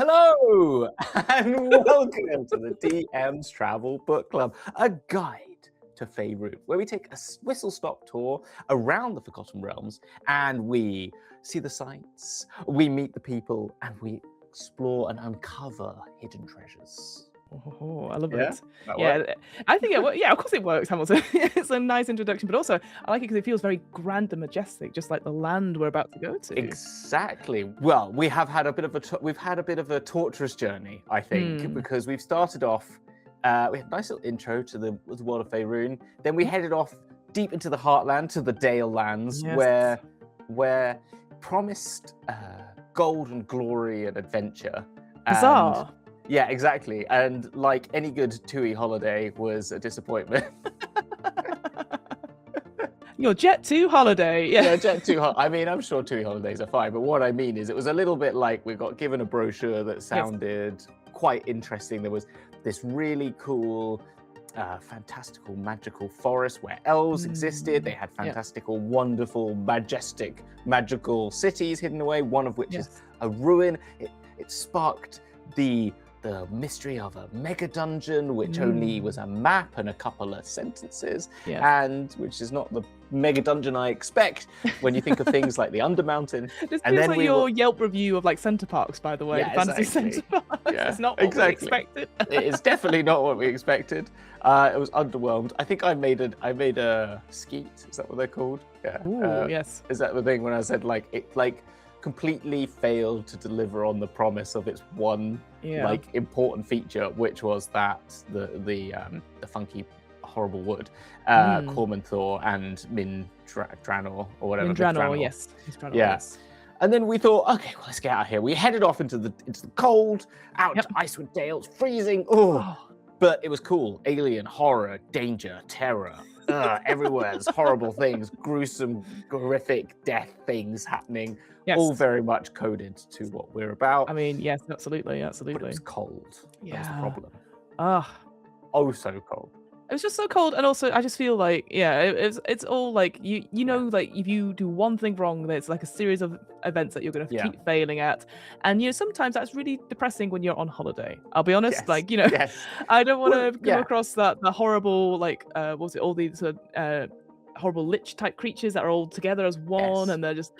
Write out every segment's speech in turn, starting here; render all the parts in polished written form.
Hello and welcome to the DM's Travel Book Club, a guide to Faerun, where we take a whistle-stop tour around the Forgotten Realms and we see the sights, we meet the people, and we explore and uncover hidden treasures. Oh, I love Yeah, it. that Yeah, work? I think yeah, of course it works, Hamilton. It's a nice introduction, but also I like it because it feels very grand and majestic, just like the land we're about to go to. Exactly. Well, we have had a bit of a torturous journey, I think, because we've started off. We had a nice little intro to the world of Faerun. Then we headed off deep into the heartland, to the Dale lands, Yes. where promised gold and glory and adventure. Bizarre. Yeah, exactly. And like any good TUI holiday, was a disappointment. Your Jet 2 holiday. Yeah. Jet 2. I mean, I'm sure TUI holidays are fine, but what I mean is, it was a little bit like we got given a brochure that sounded quite interesting. There was this really cool, fantastical, magical forest where elves existed. They had fantastical, wonderful, majestic, magical cities hidden away. One of which is a ruin. It sparked the mystery of a mega dungeon, which only was a map and a couple of sentences, and which is not the mega dungeon I expect when you think of things like the Undermountain. This And feels then like your Yelp review of like Center Parks, by the way. Yeah, the fantasy exactly. Center Parks. Yeah, It's not what we expected. It is definitely not what we expected. It was underwhelmed. I think I made a skeet. Is that what they're called? Yeah. Ooh, yes. Is that the thing when I said like it completely failed to deliver on the promise of its one like important feature, which was that the funky horrible wood, Cormanthor and Dranor or whatever. Dranor, yes. Yes. And then we thought, okay, well, let's get out of here. We headed off into the cold, out to Icewind Dale, freezing. But it was cool. Alien, horror, danger, terror. Everywhere there's horrible things, gruesome, horrific death things happening. All very much coded to what we're about. I mean, yes, absolutely. But it was cold. Yeah. That was the problem. Oh, so cold. It was just so cold, and also I just feel like it's all like you know like if you do one thing wrong, there's like a series of events that you're gonna keep failing at, and sometimes that's really depressing when you're on holiday. I'll be honest, like I don't want to come across the horrible like what was it, all these horrible lich type creatures that are all together as one, and they're just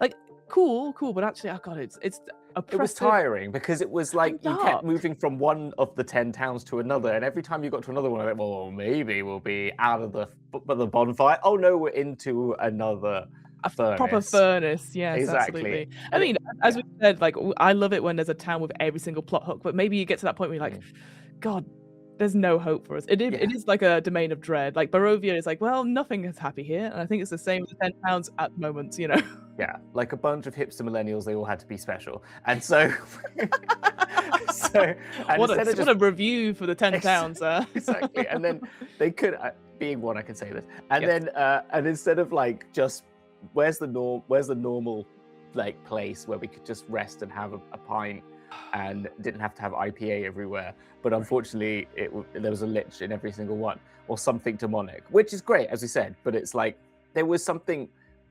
like cool, but actually, oh god, it's oppressive. It was tiring because it was like you kept moving from one of the 10 towns to another, and every time you got to another one, I went, well, maybe we'll be out of the bonfire. Oh no, we're into another furnace. Proper furnace, yes, exactly. Absolutely. I mean, as we said, like I love it when there's a town with every single plot hook, but maybe you get to that point where you're like, God, there's no hope for us. It is like a domain of dread. Like Barovia is like, well, nothing is happy here, and I think it's the same with the 10 towns at the moment, Yeah, like a bunch of hipster millennials, they all had to be special, and so. What a review for the 10 towns. Exactly, and then they could, being one, I can say this, and then and instead of like just where's the normal like place where we could just rest and have a pint and didn't have to have IPA everywhere, but unfortunately there was a lich in every single one or something demonic, which is great, as we said, but it's like there was something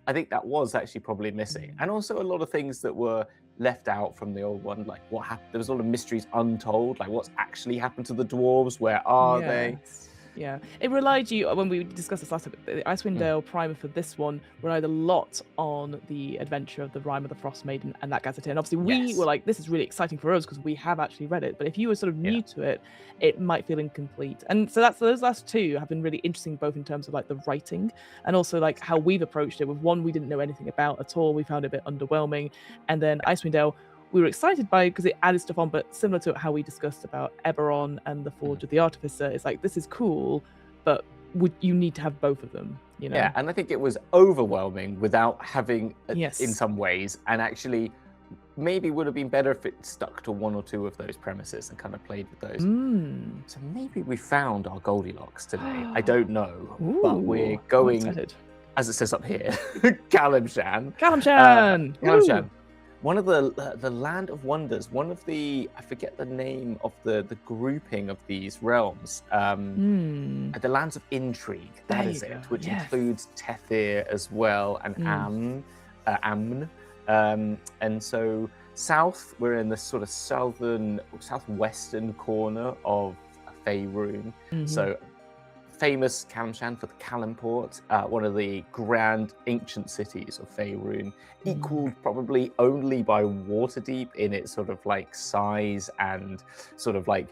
I think that was actually probably missing, and also a lot of things that were left out from the old one, like what happened. There was a lot of mysteries untold, like what's actually happened to the dwarves, where are they? Yeah, it relied you, when we discussed this last time, the Icewind Dale primer for this one relied a lot on the adventure of the Rime of the Frost Maiden and that Gazetteer. And obviously we were like, this is really exciting for us because we have actually read it. But if you were sort of new to it, it might feel incomplete. And so those last two have been really interesting, both in terms of like the writing and also like how we've approached it. With one, we didn't know anything about at all. We found it a bit underwhelming. And then Icewind Dale, we were excited by because it added stuff on, but similar to how we discussed about Eberron and the Forge of the Artificer, it's like, this is cool, but you need to have both of them, Yeah, and I think it was overwhelming without having, in some ways, and actually maybe would have been better if it stuck to one or two of those premises and kind of played with those. So maybe we found our Goldilocks today. I don't know, but we're going, as it says up here, Calimshan. Calimshan! One of the Land of Wonders, one of the, I forget the name of the grouping of these realms, the Lands of Intrigue, that is it, which includes Tethir as well, and Amn. And so south, we're in the sort of southwestern corner of Faerun. So famous Calimshan for the Calimport, one of the grand ancient cities of Faerun, equaled probably only by Waterdeep in its sort of like size and sort of like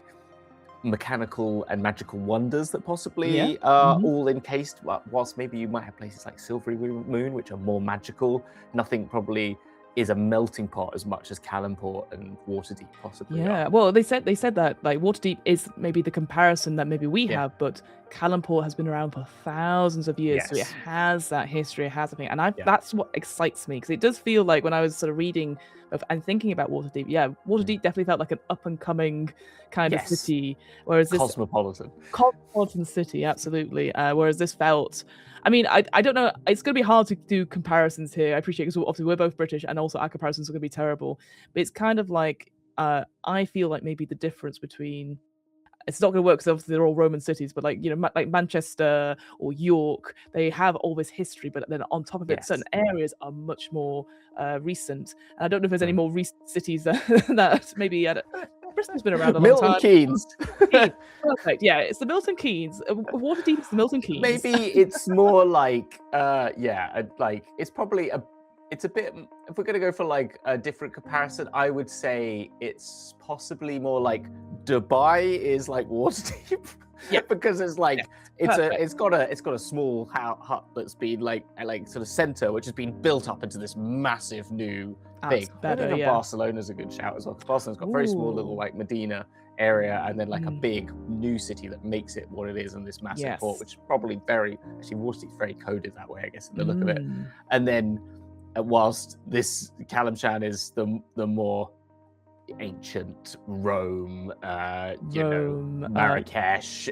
mechanical and magical wonders that possibly are all encased, whilst maybe you might have places like Silvery Moon, which are more magical. Nothing probably is a melting pot as much as Calimport and Waterdeep possibly are. Well, they said that like Waterdeep is maybe the comparison that maybe we have, but Calimport has been around for thousands of years, so it has that history, it has a thing, and that's what excites me, because it does feel like when I was sort of reading and thinking about Waterdeep, Waterdeep definitely felt like an up and coming kind of city, whereas this cosmopolitan city, absolutely. Whereas this felt, I mean, I don't know, it's going to be hard to do comparisons here. I appreciate, because obviously we're both British, and also our comparisons are going to be terrible, but it's kind of like I feel like maybe the difference between, it's not going to work because obviously they're all Roman cities, but like, you know, like Manchester or York, they have all this history, but then on top of it, certain areas are much more recent. And I don't know if there's any more recent cities that maybe Bristol's been around a long time. Milton Keynes. Perfect. Yeah, it's the Milton Keynes. Waterdeep is the Milton Keynes. Maybe it's more like like it's probably it's a bit, if we're going to go for like a different comparison, I would say it's possibly more like Dubai is like Waterdeep. Because it's like it's got a small hut that's been like sort of center, which has been built up into this massive new thing. Barcelona's a good shout as well, because Barcelona's got a very small little like Medina area, and then like a big new city that makes it what it is, in this massive port, which is probably Waterdeep's very coded that way, I guess, in the look of it. And then whilst this Calimshan is the more ancient Rome, Marrakesh,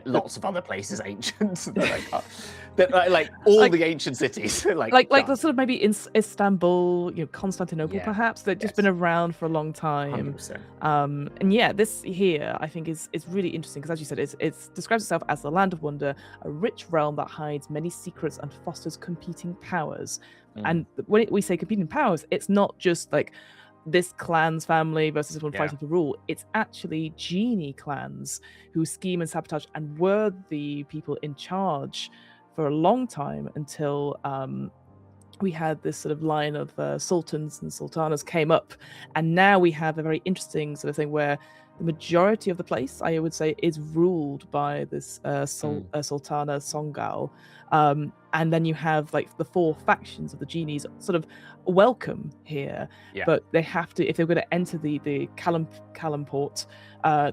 lots of other places ancient. like all the ancient cities, like the sort of maybe in Istanbul, you know, Constantinople, perhaps, that just been around for a long time. 100%. And this here, I think is really interesting, because as you said, it describes itself as the land of wonder, a rich realm that hides many secrets and fosters competing powers. And when we say competing powers, it's not just like this clan's family versus one fighting for rule. It's actually genie clans who scheme and sabotage and were the people in charge for a long time, until we had this sort of line of sultans and sultanas came up, and now we have a very interesting sort of thing where the majority of the place, I would say, is ruled by this Sultana Songal. And then you have like the four factions of the genies sort of welcome here, but they have to, if they're going to enter the Calimport,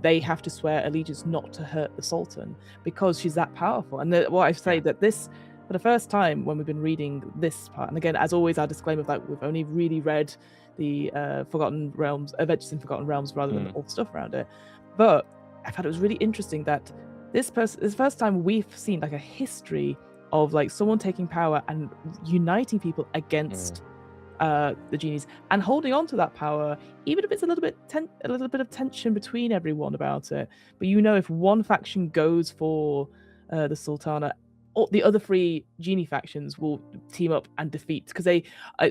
they have to swear allegiance not to hurt the Sultan, because she's that powerful. And what I say that this, for the first time when we've been reading this part, and again, as always, our disclaimer that we've only really read the Forgotten Realms, Adventures in Forgotten Realms, rather than all the stuff around it. But I thought it was really interesting that this first time we've seen like a history of like someone taking power and uniting people against the genies, and holding on to that power, even if it's a little bit of tension between everyone about it. But you know, if one faction goes for the Sultana, the other three genie factions will team up and defeat, because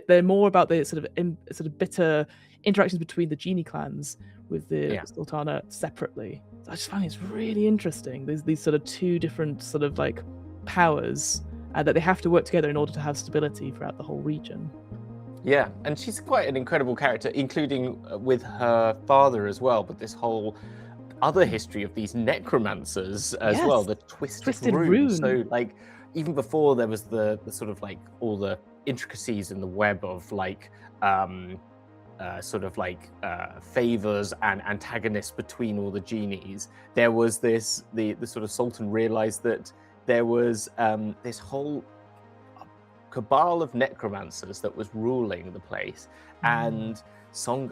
they're more about the sort of bitter interactions between the genie clans with the Sultana separately. So I just find it's really interesting. There's these sort of two different sort of like powers that they have to work together in order to have stability throughout the whole region. Yeah, and she's quite an incredible character, including with her father as well, but this whole other history of these necromancers as well, the twisted rune. So like, even before there was the sort of like all the intricacies in the web of like sort of like favors and antagonists between all the genies, there was this, the sort of Sultan realized that there was this whole cabal of necromancers that was ruling the place, and so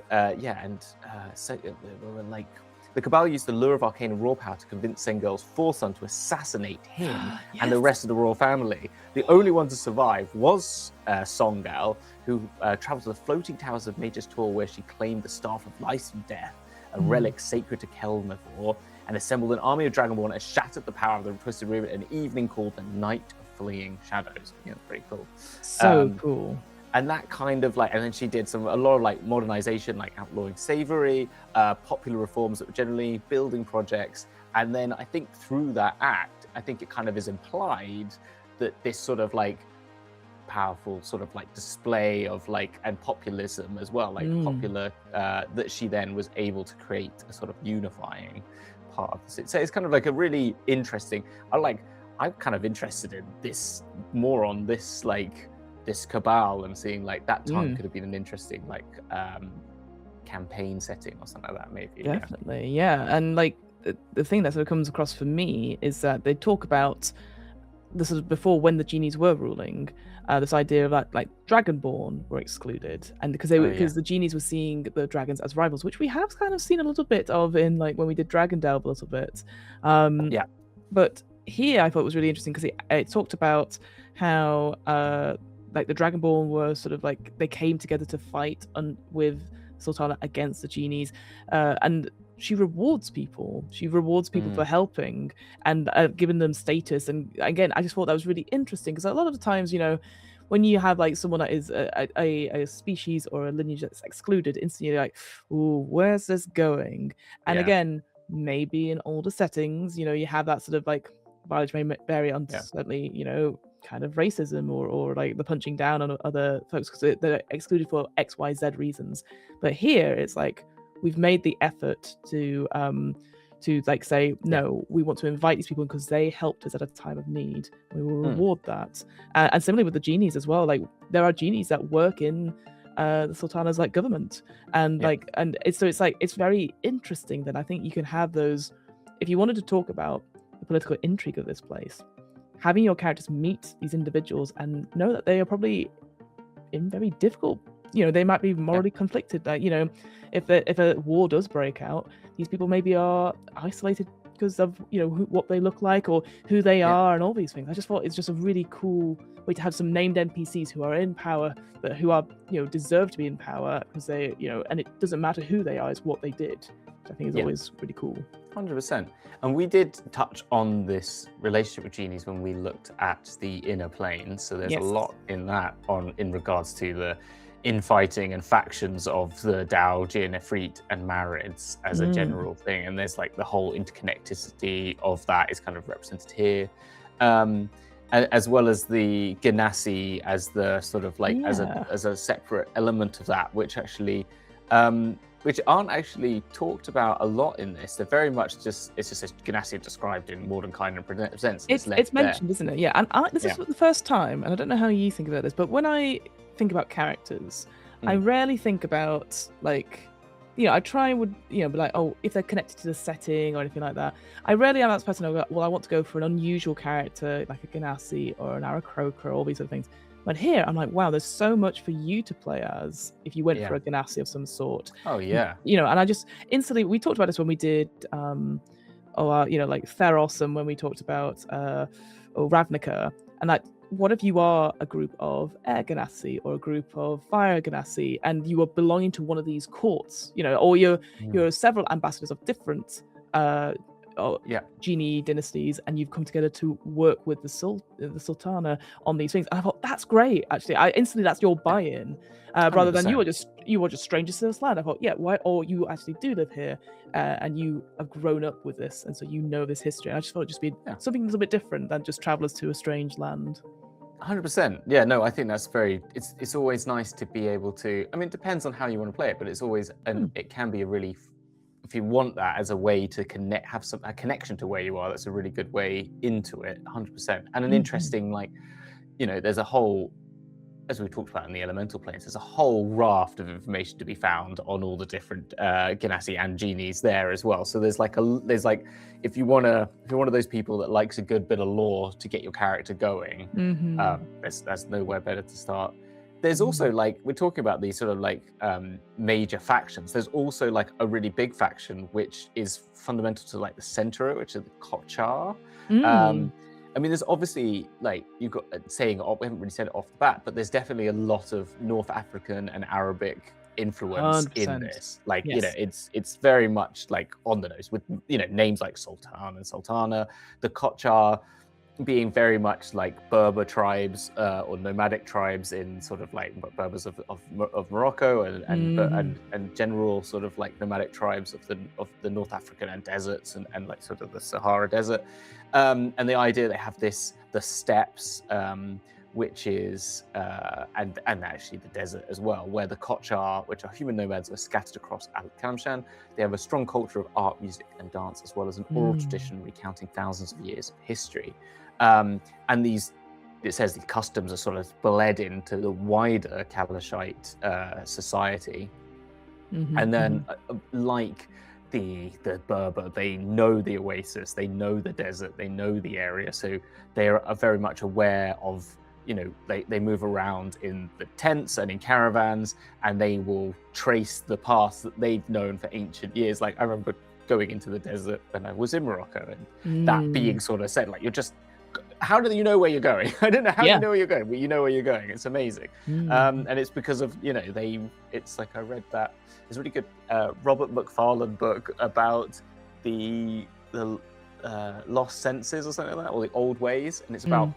like the cabal used the lure of arcane and raw power to convince Sengirl's fourth son to assassinate him and the rest of the royal family. The only one to survive was Songal, who traveled to the floating towers of Mage's Tor, where she claimed the Staff of Life and Death, a relic sacred to Kelmavor, and assembled an army of Dragonborn and shattered the power of the Twisted Rune in an evening called the Night of fleeing shadows. Pretty cool. So cool. And that kind of and then she did a lot of modernization, outlawing slavery, popular reforms that were generally building projects. And then I think through that act, I think it kind of is implied that this sort of powerful sort of display of and populism as well, popular, that she then was able to create a sort of unifying part of this. So it's kind of a really interesting, I'm kind of interested in this more on this this cabal and seeing that time could have been an interesting campaign setting or something like that, maybe. Definitely, and the thing that sort of comes across for me is that they talk about the sort of before, when the genies were ruling, this idea of that Dragonborn were excluded, and because the genies were seeing the dragons as rivals, which we have kind of seen a little bit of in when we did Dragon Delve a little bit. But here I thought it was really interesting because it talked about how the Dragonborn were sort of they came together to fight with Sultana against the genies, and she rewards people. She rewards people for helping and giving them status. And again, I just thought that was really interesting because a lot of the times, when you have someone that is a species or a lineage that's excluded, instantly you're ooh, where's this going? And again, maybe in older settings, you have that sort of mileage may vary on certainly, kind of racism or the punching down on other folks because they're excluded for XYZ reasons. But here it's we've made the effort to say no, we want to invite these people because they helped us at a time of need. We will reward that. And similarly with the genies as well, there are genies that work in the Sultana's government, and it's very interesting that I think you can have those if you wanted to talk about the political intrigue of this place. Having your characters meet these individuals and know that they are probably in very difficult, they might be morally conflicted. If a war does break out, these people maybe are isolated because of what they look like or who they are and all these things. I just thought it's just a really cool way to have some named NPCs who are in power, but who are deserve to be in power because they and it doesn't matter who they are, it's what they did, which I think is always really cool. 100%. And we did touch on this relationship with genies when we looked at the inner planes. So there's a lot in that in regards to the infighting and factions of the Dao, Jin, Efreet, and Marids as a general thing. And there's the whole interconnecticity of that is kind of represented here. As well as the Ganassi as the sort of as a separate element of that, which actually which aren't actually talked about a lot in this. They're very much it's just a Ganassi described in Mordenkainen and presents. It's mentioned, isn't it? Yeah, and this is the first time, and I don't know how you think about this, but when I think about characters, I rarely think about I try and would be oh, if they're connected to the setting or anything like that. I rarely am that person who go, well, I want to go for an unusual character like a Ganassi or an Aarakocra or all these other things. But here I'm wow, there's so much for you to play as if you went for a Ganassi of some sort. Oh yeah. And I just instantly, we talked about this when we did Theros, and when we talked about Ravnica, and what if you are a group of air Ganassi or a group of fire Ganassi, and you are belonging to one of these courts, or you're several ambassadors of different genie dynasties, and you've come together to work with the Sultana on these things. And I thought that's great. Actually, instantly that's your buy-in, rather than you were just strangers to this land. I thought, why? Or you actually do live here, and you have grown up with this, and so you know this history. And I just thought it'd just be something a little bit different than just travelers to a strange land. 100%. Yeah, no, I think that's it's always nice to be able to, I mean, it depends on how you want to play it, but it's always, and it can be a really, if you want that as a way to have a connection to where you are, that's a really good way into it, 100%. And an interesting, there's a whole, as we talked about in the elemental planes, there's a whole raft of information to be found on all the different Ganassi and genies there as well. So there's if you're one of those people that likes a good bit of lore to get your character going, there's nowhere better to start. There's also we're talking about these sort of major factions. There's also a really big faction which is fundamental to the center, which is the Kochar. I mean, there's obviously you've got saying we haven't really said it off the bat, but there's definitely a lot of North African and Arabic influence 100%. In this. It's very much on the nose with names like Sultan and Sultana, the Kochar. being very much like Berber tribes or nomadic tribes in sort of like Berbers of Morocco and general sort of like nomadic tribes of the North African and deserts and like sort of the Sahara Desert, and the idea they have the steppes, which is and actually the desert as well, where the Kochar, which are human nomads, are scattered across Calimshan. They have a strong culture of art, music, and dance, as well as an oral tradition recounting thousands of years of history. And it says the customs are sort of bled into the wider Kalashite society. And then, like the Berber, they know the oasis, they know the desert, they know the area, so they are very much aware of, you know, they move around in the tents and in caravans, and they will trace the paths that they've known for ancient years. Like I remember going into the desert when I was in Morocco, and that being sort of said, like, you're just, how do you know where you're going? I don't know how you know where you're going, but you know where you're going. It's amazing. And it's because of, you know, it's like I read that, there's a really good Robert McFarlane book about the lost senses or something like that, or the old ways. And it's about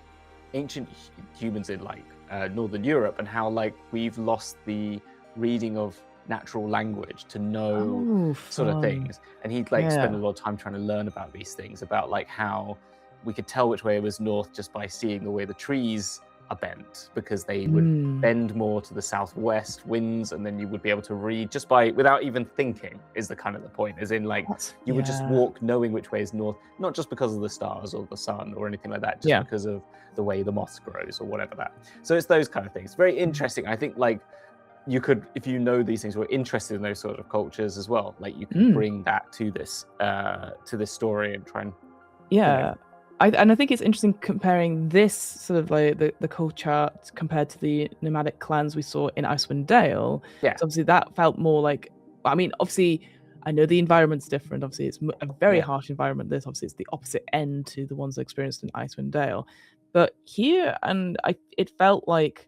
ancient humans in like Northern Europe and how like we've lost the reading of natural language to know sort of things. And he'd like spend a lot of time trying to learn about these things, about like how we could tell which way it was north just by seeing the way the trees are bent, because they would bend more to the southwest winds, and then you would be able to read just by, without even thinking, is the kind of the point, as in like you would just walk knowing which way is north, not just because of the stars or the sun or anything like that, just because of the way the moss grows or whatever that. So it's those kind of things. Very interesting. I think like you could, if you know these things, we're interested in those sort of cultures as well, like you can bring that to this story and try and you know, I think it's interesting comparing this sort of like the culture compared to the nomadic clans we saw in Icewind Dale. Yeah. So obviously that felt more like, I mean, obviously I know the environment's different. Obviously it's a very harsh environment. This obviously it's the opposite end to the ones experienced in Icewind Dale. But here, it felt like,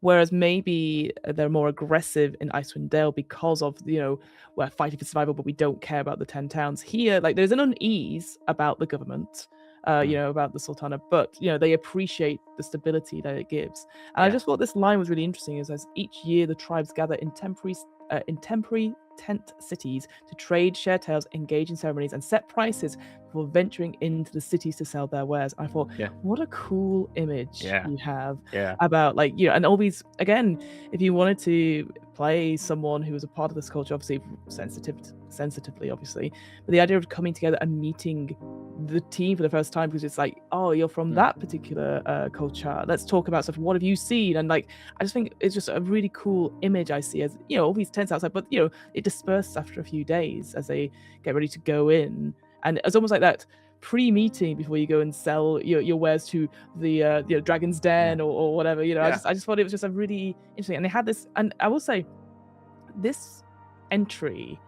whereas maybe they're more aggressive in Icewind Dale because of, you know, we're fighting for survival, but we don't care about the 10 towns. Here, like there's an unease about the government. You know, about the Sultana, but you know, they appreciate the stability that it gives. And I just thought this line was really interesting, is as each year the tribes gather in temporary tent cities to trade, share tales, engage in ceremonies, and set prices before venturing into the cities to sell their wares. I thought, what a cool image you have about, like, you know, and all these, again, if you wanted to play someone who was a part of this culture, obviously sensitively, obviously, but the idea of coming together and meeting the team for the first time, because it's like, oh, you're from that particular culture, let's talk about stuff, what have you seen? And like, I just think it's just a really cool image I see, as you know, all these tents outside, but you know, it disperses after a few days as they get ready to go in, and it's almost like that pre-meeting before you go and sell your wares to the you know, Dragon's Den or whatever, you know. I just thought it was just a really interesting, and they had this, and I will say this entry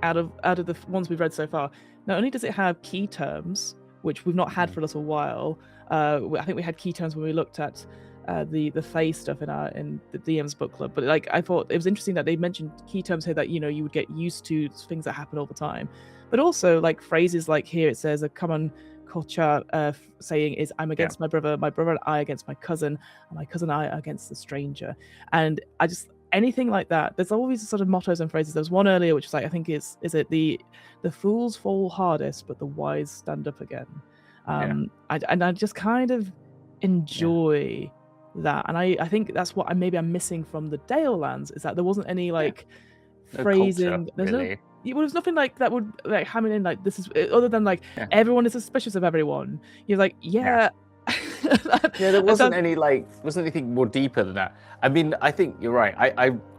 out of the ones we've read so far, not only does it have key terms, which we've not had for a little while. I think we had key terms when we looked at the Fae stuff in the DM's book club, but like I thought it was interesting that they mentioned key terms here that, you know, you would get used to things that happen all the time, but also like phrases like here it says a common culture saying is, I'm against my brother and I against my cousin, and my cousin and I against the stranger. And I just, anything like that, there's always sort of mottos and phrases. There's one earlier which is like, I think is it the fools fall hardest but the wise stand up again. I just kind of enjoy that, and I think that's what I'm missing from the Dale lands, is that there wasn't any like phrasing. There's nothing like that would like hammer in like this is, other than like everyone is suspicious of everyone. You're like there wasn't anything more deeper than that. I mean, I think you're right.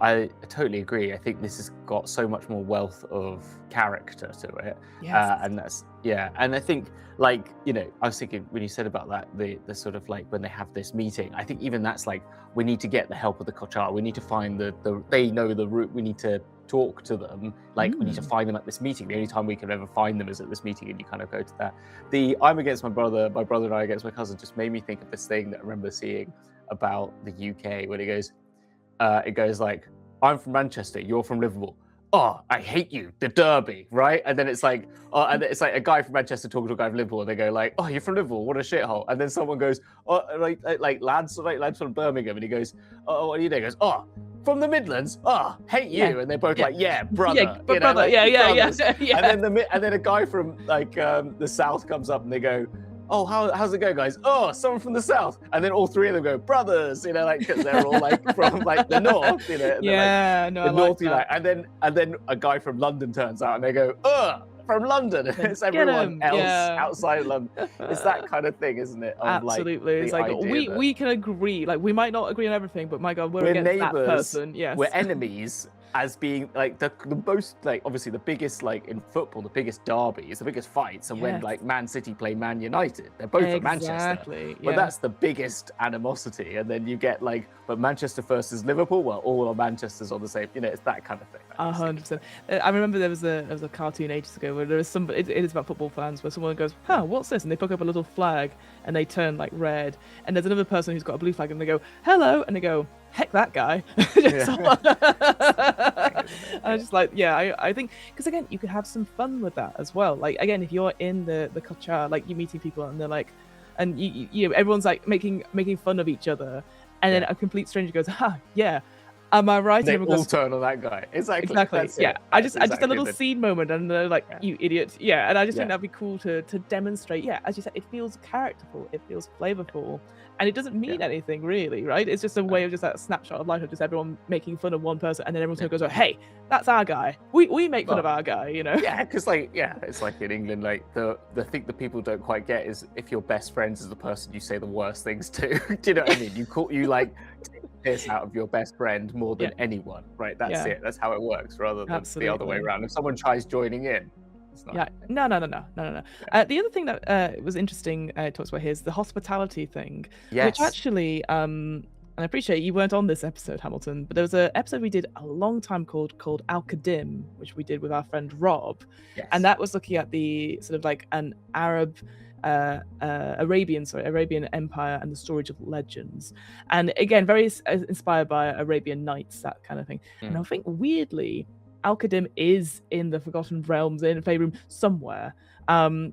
I totally agree. I think this has got so much more wealth of character to it. And that's and I think, like, you know, I was thinking when you said about that, the sort of like when they have this meeting, I think even that's like, we need to get the help of the Kochar, we need to find they know the route, we need to talk to them, like we need to find them at this meeting. The only time we can ever find them is at this meeting, and you kind of go to that. The I'm against my brother and I against my cousin just made me think of this thing that I remember seeing about the UK when it goes like, I'm from Manchester, you're from Liverpool. oh, I hate you, the Derby, right? And then it's like, and then it's like a guy from Manchester talking to a guy from Liverpool, and they go like, oh, you're from Liverpool, what a shithole. And then someone goes, oh, like lads from Birmingham, and he goes, oh, what do you do? He goes, oh, from the Midlands, oh, hate you. And they're both like, yeah, brother, yeah, brother, like, yeah. And then a guy from like the South comes up, and they go, oh, how's it go, guys? Oh, someone from the South. And then all three of them go, brothers, like, because they're all like from like the North, Yeah, like, the Northy, like, and then a guy from London turns out, and they go, from London. It's everyone else outside of London. It's that kind of thing, isn't it? Of, absolutely. It's like we can agree, like we might not agree on everything, but my God, we're against neighbors, that person. Yes, we're enemies. As being like the most, like, obviously the biggest, like in football, the biggest derbies, the biggest fights are when like Man City play Man United. They're both at Manchester, but that's the biggest animosity. And then you get like, but Manchester versus Liverpool, well, all of Manchester's on the same. It's that kind of thing. 100%. I remember there was a cartoon ages ago where there was somebody. It is about football fans where someone goes, "Huh, what's this?" And they pick up a little flag and they turn like red. And there's another person who's got a blue flag and they go, "Hello," and they go, heck that guy. I just like, I think, because again, you could have some fun with that as well. Like, again, if you're in the culture, like you're meeting people and they're like, and you everyone's like making fun of each other, and then a complete stranger goes, yeah, am I right? They all turn on that guy. Exactly. Yeah. I just a little scene moment, and they're like, you idiot. Yeah. And I just think that'd be cool to demonstrate. Yeah, as you said, it feels characterful, it feels flavorful, and it doesn't mean anything really, right? It's just a way of just that snapshot of life of just everyone making fun of one person, and then everyone goes, oh, hey, that's our guy. We make fun of our guy, Yeah, because it's like in England, like the thing that people don't quite get is if your best friends is the person you say the worst things to. Do you know what I mean? You like take the piss out of your best friend more than anyone, right? That's it. That's how it works, rather than the other way around. If someone tries joining in, it's not. No. The other thing that was interesting, talks about here is the hospitality thing, which actually, and I appreciate you weren't on this episode, Hamilton, but there was an episode we did a long time called Al-Qadim, which we did with our friend Rob, and that was looking at the sort of like an Arabian Empire and the storage of legends, and again very inspired by Arabian Nights, that kind of thing. And I think weirdly Al-Qadim is in the Forgotten Realms in Faerun somewhere. Oh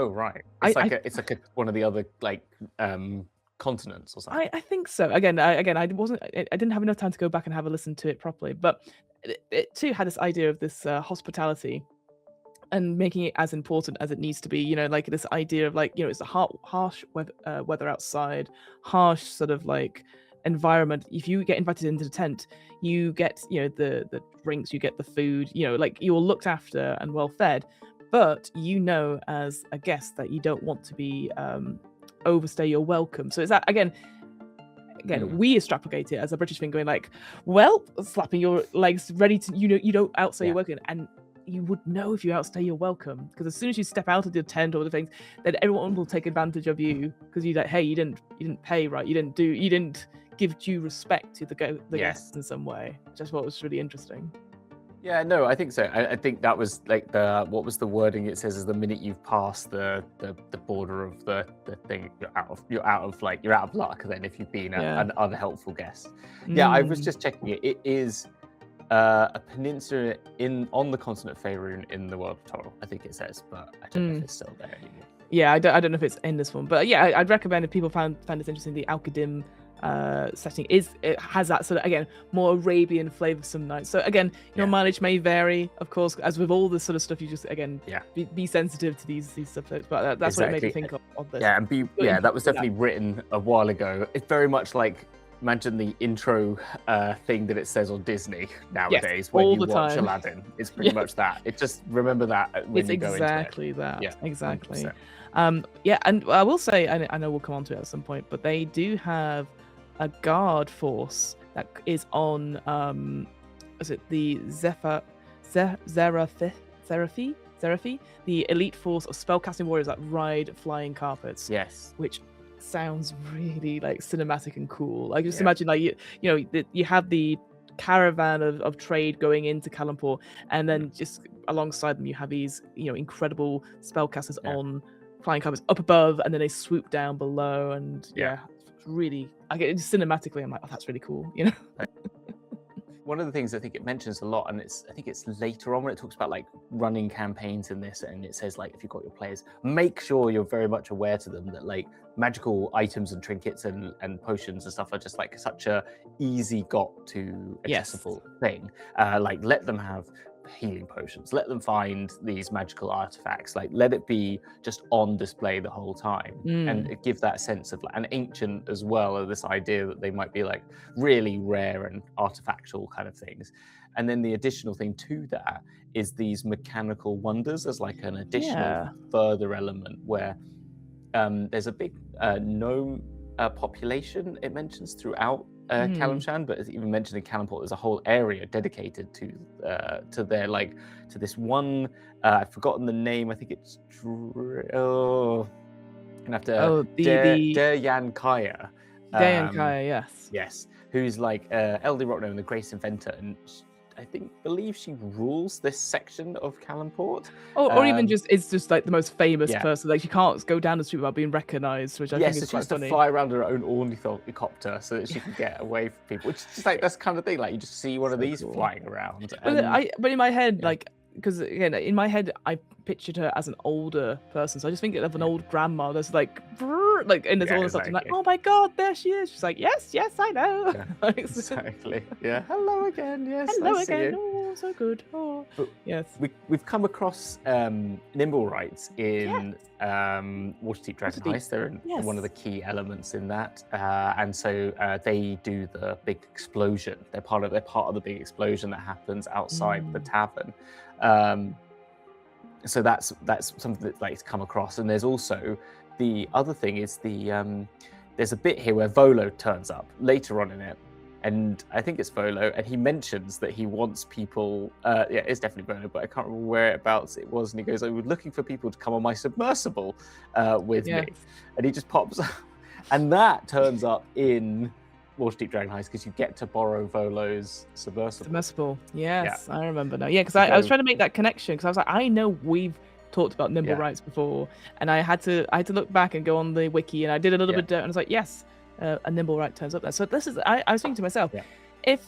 right, it's like one of the other like continents or something. I think so. Again, I didn't have enough time to go back and have a listen to it properly, but it too had this idea of this hospitality and making it as important as it needs to be. Like this idea of like, it's a harsh weather outside, harsh sort of like environment. If you get invited into the tent, you get the drinks, you get the food, like you're looked after and well fed, but as a guest that you don't want to be overstay your welcome. So is that again we extrapolate it as a British thing, going like, well, slapping your legs ready to you don't outstay your welcome. And you would know if you outstay your welcome, because as soon as you step out of the tent or the things, then everyone will take advantage of you, because you're like, hey, you didn't pay right, you didn't give due respect to the guests in some way. Just what was really interesting. Yeah, no, I think so. I think that was like what was the wording? It says is the minute you've passed the border of the thing, you're out of luck. Then if you've been an unhelpful guest. Yeah, I was just checking it. It is a peninsula on the continent Faerun in the world of Toril. I think it says, but I don't know if it's still there anymore. Yeah, I don't know if it's in this one, but yeah, I'd recommend if people found this interesting. The Al-Qadim setting it has that sort of, again, more Arabian flavoursome night. So again, your mileage may vary, of course, as with all this sort of stuff. You just be sensitive to these subjects, but that's what it made me think of this. Yeah, and that was definitely written a while ago. It's very much like, imagine the intro thing that it says on Disney nowadays when you watch Aladdin. It's pretty much that. It just remember that when you go into it. Exactly that. Yeah, exactly. 100%. And I will say, I know we'll come on to it at some point, but they do have a guard force that is on is it the Seraphi, the elite force of spellcasting warriors that ride flying carpets. Yes. Which sounds really like cinematic and cool. Like just imagine like you have the caravan of trade going into Kalimpor, and then just alongside them you have these incredible spellcasters on flying carpets up above, and then they swoop down below, and it's really, I get cinematically, I'm like, oh, that's really cool, one of the things I think it mentions a lot, and I think it's later on when it talks about like running campaigns in this, and it says like if you've got your players, make sure you're very much aware to them that like magical items and trinkets and potions and stuff are just like such a easy got to accessible thing. Like let them have healing potions, let them find these magical artifacts, like let it be just on display the whole time, and give that sense of like an ancient as well, of this idea that they might be like really rare and artifactual kind of things. And then the additional thing to that is these mechanical wonders as like an additional further element where there's a big gnome population it mentions throughout Calimshan, but it's even mentioned in Calimport there's a whole area dedicated to their like to this one. I've forgotten the name. I think it's gonna have to Der Kaya. Yes, who's like Elder Rockno and the Grace Inventor, and I believe she rules this section of Calimport. Or even just it's just like the most famous person. Like she can't go down the street without being recognised, which I think is so she quite has funny. to fly around her own ornithopter so that she can get away from people. Which is just like that's kind of thing. Like you just see one of these flying around. But in my head, like because again in my head I pictured her as an older person, so I just think of an old grandma that's like and there's all this stuff and like, oh my god, there she is. She's like, yes, I know. Exactly. Yeah. Hello again. Yes. Hello nice again. Oh, so good. Oh, but yes. We've come across Nimblewrights in Waterdeep Dragon Heist. They're one of the key elements in that, and so they do the big explosion. They're part of the big explosion that happens outside the tavern. So that's something that like come across. And there's also the other thing is there's a bit here where Volo turns up later on in it, and I think it's Volo, and he mentions that he wants people. It's definitely Volo, but I can't remember whereabouts it was. And he goes, "I was looking for people to come on my submersible with me," and he just pops up, and that turns up in Waterdeep Dragon Heist because you get to borrow Volo's submersible. Yes, I remember now. Yeah, because I was trying to make that connection because I was like, I know we've talked about Nimblewrights before, and I had to look back and go on the wiki, and I did a little bit, and I was like, yes, a Nimblewright turns up there. So this is I was thinking to myself, if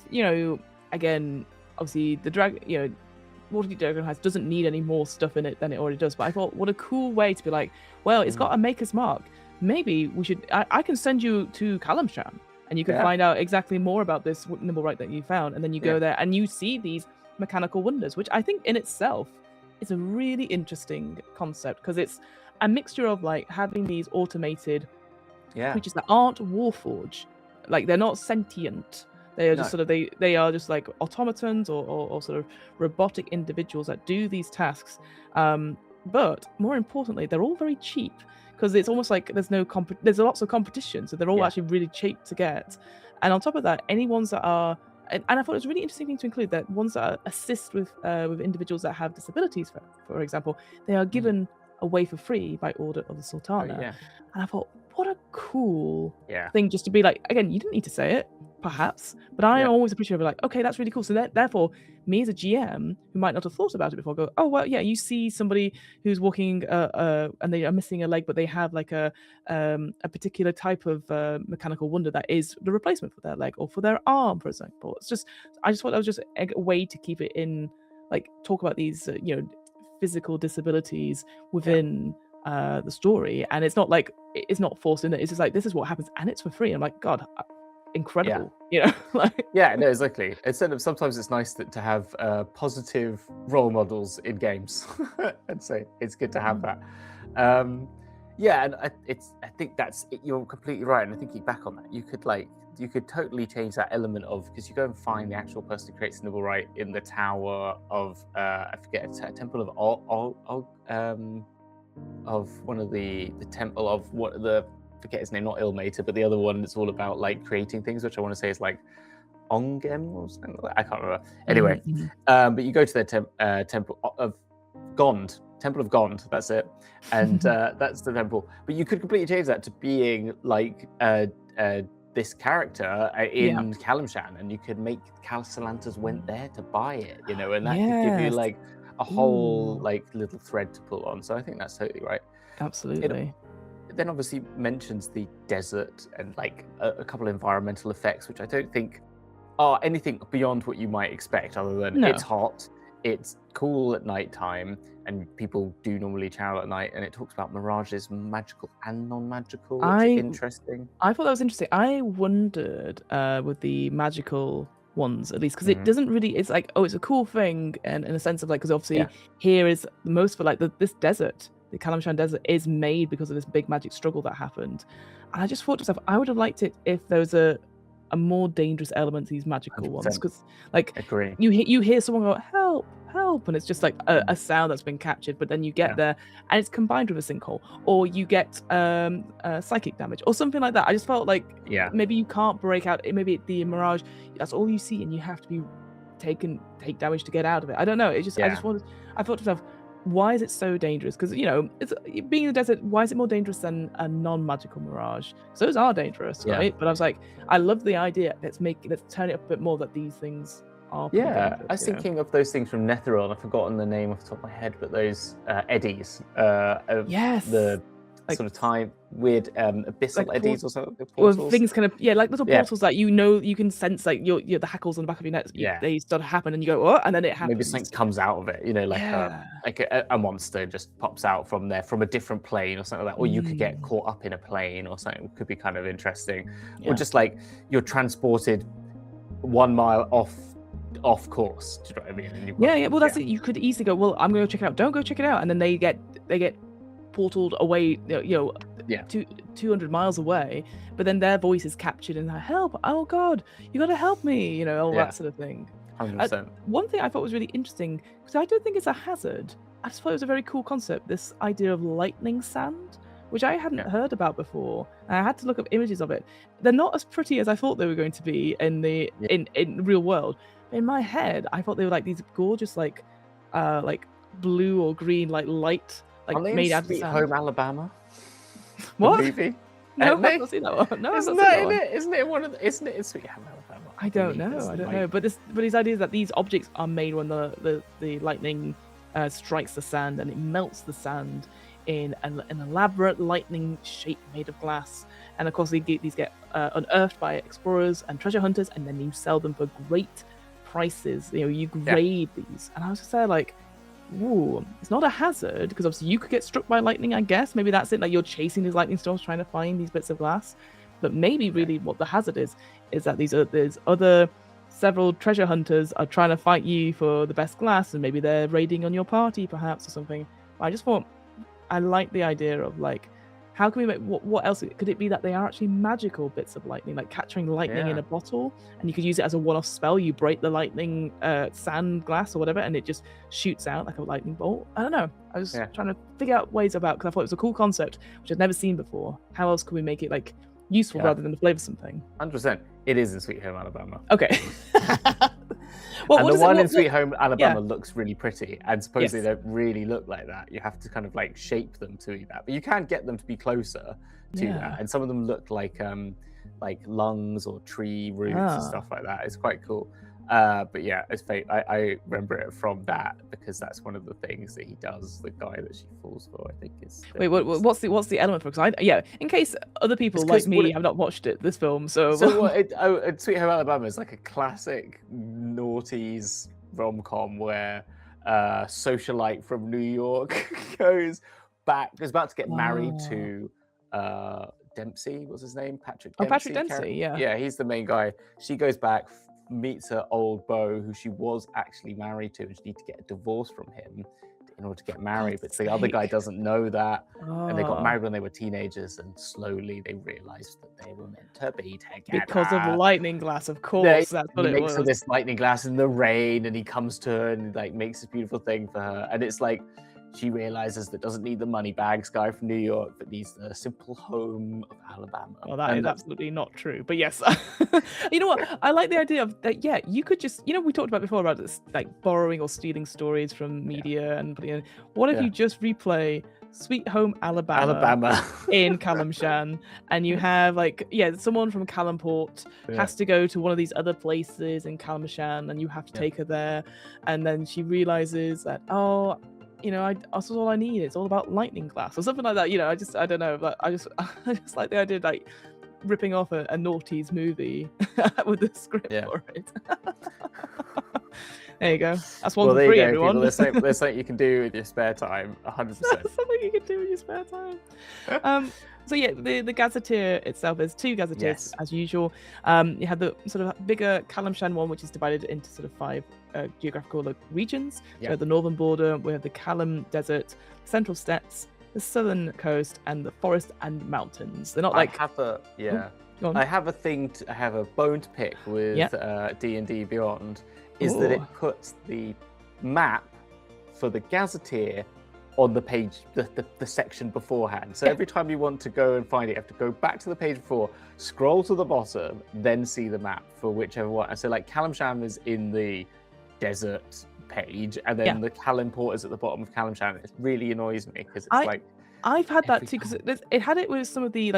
again, obviously the Waterdeep Dragon Heist doesn't need any more stuff in it than it already does, but I thought, what a cool way to be like, well, it's got a maker's mark. Maybe we should. I can send you to Calimshan, and you can find out exactly more about this Nimblewright that you found, and then you go there and you see these mechanical wonders, which I think in itself is a really interesting concept because it's a mixture of like having these automated creatures that aren't Warforged, like they're not sentient. They are just sort of they are just like automatons or sort of robotic individuals that do these tasks. But more importantly, they're all very cheap. Because it's almost like there's lots of competition, so they're all actually really cheap to get. And on top of that, any ones that are, and I thought it was a really interesting thing to include that ones that assist with individuals that have disabilities, for example, they are given away for free by order of the Sultana. And I thought, what a cool thing just to be like, again, you didn't need to say it, perhaps, but I always appreciate it, like, okay, that's really cool. So therefore, me as a GM who might not have thought about it before, go, oh, well, yeah, you see somebody who's walking and they are missing a leg, but they have like a particular type of mechanical wonder that is the replacement for their leg or for their arm, for example. I just thought that was just a way to keep it in, like, talk about these, physical disabilities within the story, and it's not like it's not forced in it. It's just like, this is what happens, and it's for free. I'm like, God, incredible, like no, exactly. Instead of sometimes it's nice to have positive role models in games, and so it's good to have that. And I think that's it. You're completely right, and I think back on that, you could totally change that element of, because you go and find the actual person who creates Nimblewright in the tower of I forget, it's a temple of one of the temple of what the, forget his name, not Ilmater, but the other one that's all about like creating things, which I want to say is like Ongem or something like that. I can't remember. Anyway, but you go to their temple of Gond, Temple of Gond, that's it, and that's the temple. But you could completely change that to being like this character in Calimshan, and you could make Salantas went there to buy it, and that could give you like a whole like little thread to pull on. So I think that's totally right. Absolutely. It then obviously mentions the desert and like a couple of environmental effects, which I don't think are anything beyond what you might expect, other than No. it's hot, it's cool at nighttime, and people do normally travel at night, and it talks about mirages, magical and non-magical, which is interesting. I thought that was interesting. I wondered with the magical ones, at least, because it Mhm. doesn't really. It's like, oh, it's a cool thing, and in a sense of like, because obviously Yeah. here is most for like this desert, the Calimshan desert, is made because of this big magic struggle that happened. And I just thought to myself, I would have liked it if there was a more dangerous element to these magical ones, 100%. because like Agree. you hear someone go help, help, and it's just like a sound that's been captured, but then you get there and it's combined with a sinkhole, or you get psychic damage or something like that. I just felt like maybe you can't break out. Maybe the mirage, that's all you see, and you have to be take damage to get out of it. I don't know. It just I thought to myself, why is it so dangerous? Because it's being in the desert. Why is it more dangerous than a non-magical mirage? So those are dangerous, right? But I was like, I love the idea. Let's turn it up a bit more that these things are. I was thinking of those things from Netherrealm. I've forgotten the name off the top of my head, but those eddies. The like, sort of time weird abyssal like eddies or something. Or things kind of like little portals that you can sense, like your the hackles on the back of your net. They start to happen, and you go, oh, and then it happens. Maybe something comes out of it, like a monster just pops out from there from a different plane or something like that. Or you could get caught up in a plane or something. It could be kind of interesting. Or just like you're transported 1 mile off course. Do you know what I mean? And well, that's it. You could easily go, well, I'm going to check it out. Don't go check it out, and then they get portaled away, 200 miles away, but then their voice is captured and like, help, oh god, you gotta help me, all that sort of thing. 100%. One thing I thought was really interesting, because I don't think it's a hazard, I just thought it was a very cool concept, this idea of lightning sand, which I hadn't heard about before, and I had to look up images of it. They're not as pretty as I thought they were going to be in the in real world. In my head, I thought they were like these gorgeous like blue or green light, like made out of sand. Home Alabama. What? The movie? No, I've not seen that one. No, isn't that in it? Isn't it one of the? Isn't it in Sweet Home Alabama? I don't know. But these ideas that these objects are made when the lightning strikes the sand, and it melts the sand in an elaborate lightning shape made of glass. And of course, these get unearthed by explorers and treasure hunters, and then you sell them for great prices. You grade these, and I was just there like, ooh, it's not a hazard, because obviously you could get struck by lightning, I guess. Maybe that's it, like you're chasing these lightning storms trying to find these bits of glass. But maybe really what the hazard is that there's other several treasure hunters are trying to fight you for the best glass, and maybe they're raiding on your party perhaps or something. I just thought I like the idea of like, how can we make what else could it be that they are actually magical bits of lightning, like capturing lightning in a bottle, and you could use it as a one-off spell. You break the lightning sand glass or whatever, and it just shoots out like a lightning bolt. I don't know. I was trying to figure out ways about, because I thought it was a cool concept which I'd never seen before. How else could we make it like useful rather than the flavor something? 100%. It is in Sweet Home Alabama. Okay. And the one in Sweet Home Alabama looks really pretty, and supposedly they don't really look like that. You have to kind of like shape them to be that, but you can get them to be closer to that. And some of them look like lungs or tree roots and stuff like that. It's quite cool. But yeah, it's fake. I remember it from that because that's one of the things that he does. The guy that she falls for, I think, is. Wait, what's the element for? Because in case other people like me have not watched this film, so Sweet Home Alabama is like a classic noughties rom-com where socialite from New York goes about to get married to Dempsey. What's his name? Patrick Dempsey. Oh, Patrick Dempsey. Yeah, he's the main guy. She goes back, meets her old beau who she was actually married to, and she needs to get a divorce from him in order to get married. But the other guy doesn't know that, and they got married when they were teenagers, and slowly they realized that they were meant to be together because of lightning glass. Of course, that's what it was. He makes her this lightning glass in the rain, and he comes to her and like makes this beautiful thing for her, and it's like she realizes that doesn't need the money bags guy from New York, but needs the simple home of Alabama. Well, that is absolutely not true. But yes, you know what? I like the idea of that. Yeah, you could just, we talked about before about this, like borrowing or stealing stories from media and putting in. What if you just replay Sweet Home Alabama in Calimshan, and you have someone from Calimport has to go to one of these other places in Calimshan, and you have to take her there, and then she realizes that that's all I need. It's all about lightning glass or something like that. I don't know, but I just like the idea, like ripping off a naughties movie with the script for it. There you go. That's one for free, everyone. People. There's something you can do with your spare time. 100%. Something you can do in your spare time. So yeah, the gazetteer itself, there's 2 gazetteers as usual. You have the sort of bigger Calimshan one, which is divided into sort of 5 geographical regions. So the northern border, we have the Calim Desert, Central Steppes, the southern coast, and the forest and mountains. They're not like I have a bone to pick with D&D Beyond. Is that it puts the map for the gazetteer on the page, the section beforehand. So every time you want to go and find it, you have to go back to the page before, scroll to the bottom, then see the map for whichever one. So like Calimshan is in the desert page, and then the Kalimport is at the bottom of Calimshan. It really annoys me because it's I've had that too, because it had it with some of the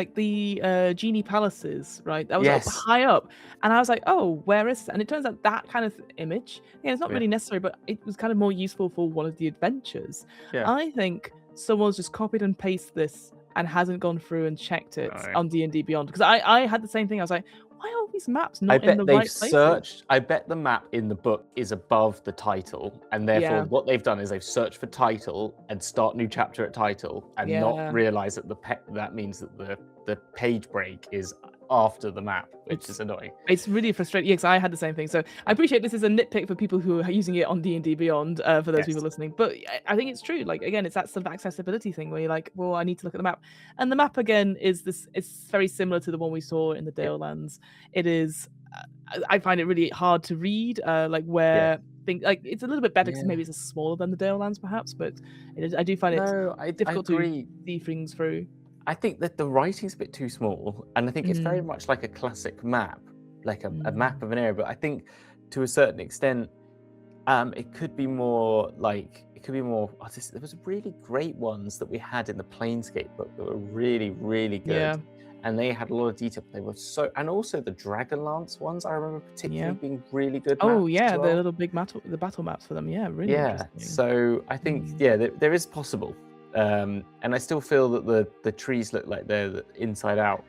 genie palaces, right? That was up high up, and I was like, oh, where is it? And it turns out that kind of image, it's not really necessary, but it was kind of more useful for one of the adventures. I think someone's just copied and pasted this and hasn't gone through and checked it on D&D Beyond, because I had the same thing. I was like, why are all these maps not in the right places? I bet the map in the book is above the title, and therefore what they've done is they've searched for title and start new chapter at title, and not realize that that means that the page break is after the map, which is annoying. It's really frustrating. Because I had the same thing. So I appreciate this is a nitpick for people who are using it on D&D Beyond, for those people listening. But I think it's true. Like, again, it's that sort of accessibility thing where you're like, well, I need to look at the map. And the map, again, is this. It's very similar to the one we saw in the Dale Lands. It is. I find it really hard to read. Like where. Like it's a little bit better because maybe it's smaller than the Dale Lands, perhaps. But I do find it difficult to see things through. I think that the writing's a bit too small, and I think it's very much like a classic map, like a map of an area. But I think to a certain extent, it could be more like there was really great ones that we had in the Planescape book that were really, really good, and they had a lot of detail. They were and also the Dragonlance ones I remember particularly being really good. Oh yeah, the little big the battle maps for them. Yeah, really. Yeah, so I think there is possible. And I still feel that the trees look like they're inside out.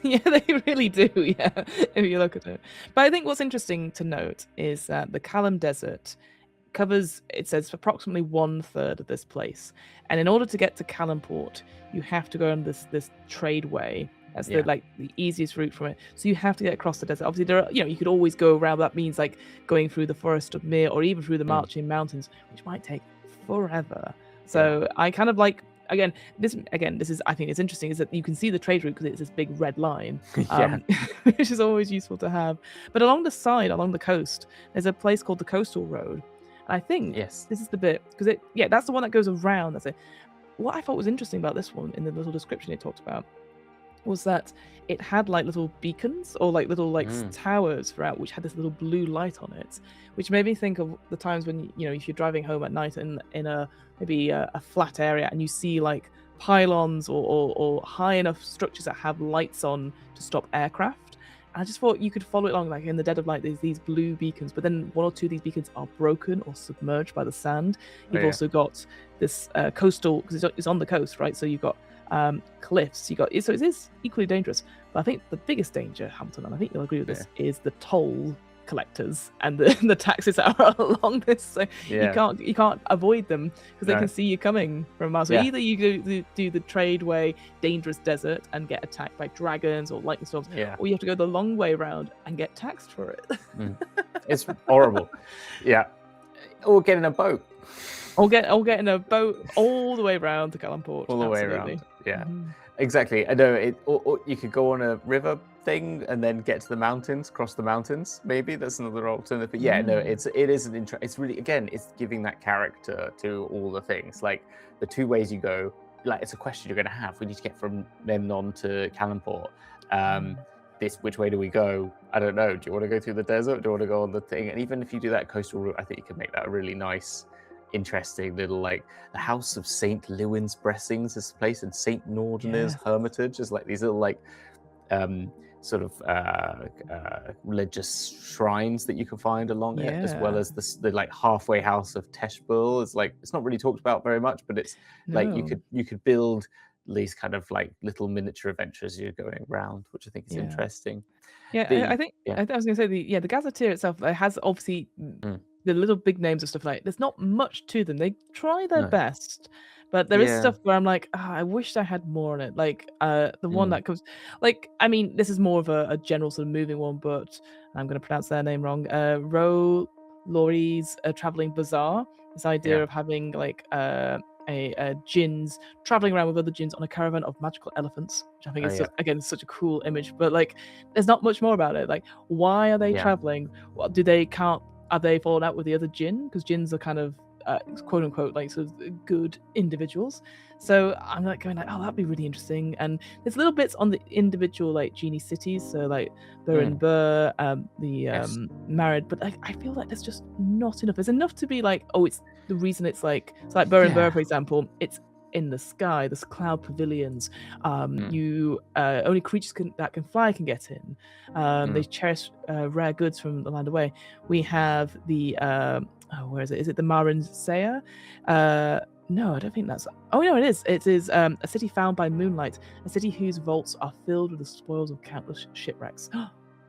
Yeah, they really do. Yeah, if you look at it. But I think what's interesting to note is that the Calim Desert covers, it says, approximately 1/3 of this place. And in order to get to Kalimport, you have to go on this trade way. That's the easiest route from it. So you have to get across the desert. Obviously, there are, you could always go around. That means like going through the Forest of Mir or even through the Marching Mountains, which might take forever. So I kind of like, this is, I think it's interesting, is that you can see the trade route because it's this big red line, which is always useful to have. But along the coast, there's a place called the Coastal Road. And I think this is the bit, because that's the one that goes around. That's it. What I thought was interesting about this one in the little description it talked about was that it had like little beacons or like little towers throughout, which had this little blue light on it, which made me think of the times when if you're driving home at night in maybe a flat area and you see like pylons or high enough structures that have lights on to stop aircraft. And I just thought you could follow it along, like in the dead of night there's these blue beacons, but then 1 or 2 of these beacons are broken or submerged by the sand. You've also got this coastal, because it's on the coast, right? So you've got cliffs, so it is equally dangerous. But I think the biggest danger, Hamilton, and I think you'll agree with this, is the toll collectors and the taxes that are along this. So you can't avoid them because they can see you coming from a mile. So either you do the trade way, dangerous desert, and get attacked by dragons or lightning storms, or you have to go the long way around and get taxed for it. It's horrible. Or get in a boat. Or get in a boat all the way around to Kalimport. All the way around. Yeah, exactly. I know or you could go on a river thing and then get to the mountains, cross the mountains. Maybe that's another alternative. But it is an interest. It's really, again, it's giving that character to all the things. Like the 2 ways you go. Like it's a question you're going to have. We need to get from Memnon to Kalimport. Which way do we go? I don't know. Do you want to go through the desert? Do you want to go on the thing? And even if you do that coastal route, I think you can make that a really nice, interesting little, like the House of Saint Lewin's Bressings is a place, and Saint Norden's Hermitage is like these little like sort of religious shrines that you can find along it, as well as the like halfway house of Teshbul is like, it's not really talked about very much, but it's like you could build these kind of like little miniature adventures you're going around, which I think is interesting. I think I was going to say the gazetteer itself has obviously the little big names and stuff like. There's not much to them. They try their best, but there is stuff where I'm like, I wish I had more on it. Like the one that comes, like, I mean, this is more of a general sort of moving one, but I'm going to pronounce their name wrong. Ro Laurie's traveling bazaar. This idea of having like a djinns traveling around with other djinns on a caravan of magical elephants, which I think is just, again, such a cool image. But like, there's not much more about it. Like, why are they traveling? What are they falling out with the other djinn? Because djinns are kind of quote unquote like sort of good individuals. So I'm like going like, oh, that'd be really interesting. And there's little bits on the individual like genie cities, so like Bur and Bur, married, but I feel like there's just not enough. There's enough to be like, oh, it's the reason it's like Bur and Bur, for example, it's in the sky. There's cloud pavilions. You only creatures that can fly can get in. They cherish rare goods from the land away. We have the where is it? Is it the Marin Saya? No, I don't think that's. Oh no, it is. It is a city found by moonlight, a city whose vaults are filled with the spoils of countless shipwrecks.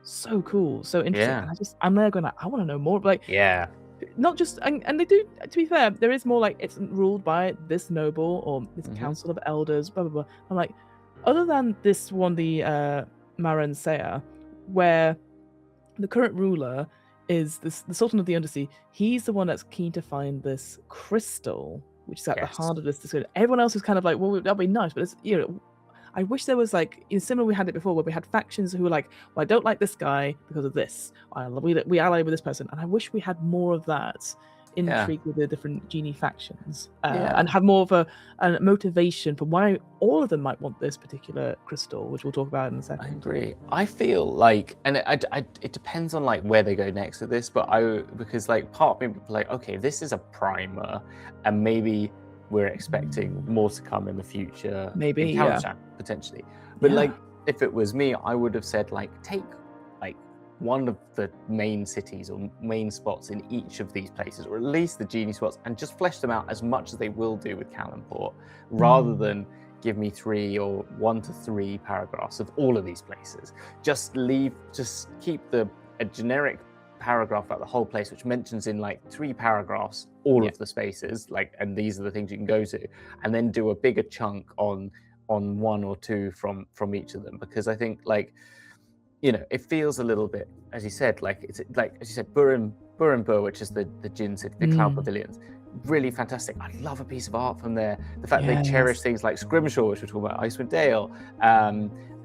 So cool, so interesting. And I'm there going, I want to know more. But like, not just and they do. To be fair, there is more like it's ruled by this noble or this council of elders. Blah blah blah. I'm like, other than this one, the Maran Saya, where the current ruler is the Sultan of the Undersea. He's the one that's keen to find this crystal, which is at the heart of this discussion. Everyone else is kind of like, well, that'd be nice, but it's, you know, I wish there was like, similar we had it before, where we had factions who were like, well, I don't like this guy because of this. We ally with this person, and I wish we had more of that intrigue with the different genie factions, and have more of a motivation for why all of them might want this particular crystal, which we'll talk about in a second. I agree. I feel like, and it depends on like where they go next with this, but because like part of me like, okay, this is a primer, and maybe we're expecting more to come in the future. Maybe, Calimshan, potentially. But like, if it was me, I would have said like, take like one of the main cities or main spots in each of these places, or at least the genie spots, and just flesh them out as much as they will do with Kalimport, rather than give me 3 or 1 to 3 paragraphs of all of these places. Just keep a generic paragraph about the whole place, which mentions in like 3 paragraphs all of the spaces, like, and these are the things you can go to, and then do a bigger chunk on 1 or 2 from each of them, because I think like, you know, it feels a little bit, as you said, like it's like, as you said, Bur and Bur, which is the Djinn city, the cloud pavilions, really fantastic. I love a piece of art from there. The fact they cherish things like Scrimshaw, which we're talking about, Icewind Dale,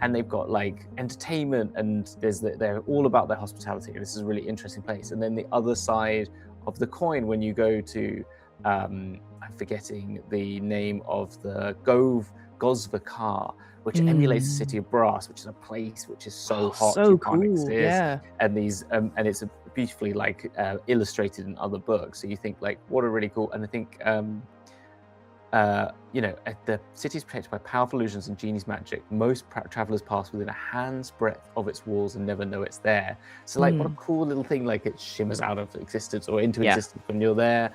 and they've got like entertainment, and they're all about their hospitality. This is a really interesting place. And then the other side of the coin, when you go to, I'm forgetting the name of the Gosvakar, which emulates the city of brass, which is a place which is so hot, so you cool. can't exist. And these, and it's beautifully like illustrated in other books. So you think like, what a really cool. And I think, you know, the city is protected by powerful illusions and genie's magic. Most travelers pass within a hand's breadth of its walls and never know it's there. So like, what a cool little thing! Like it shimmers out of existence or into existence when you're there.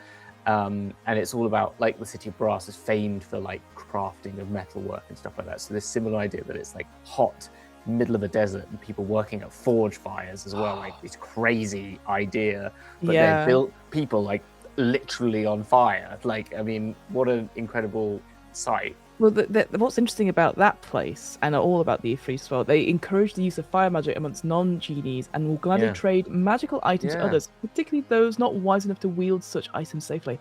And it's all about like the city of brass is famed for like crafting of metalwork and stuff like that. So this similar idea that it's like hot, middle of a desert, and people working at forge fires as well. Like this crazy idea, but they've built people like literally on fire. Like, I mean, what an incredible sight. Well, what's interesting about that place, and all about the Ifrit as well, they encourage the use of fire magic amongst non-genies and will gladly trade magical items to others, particularly those not wise enough to wield such items safely.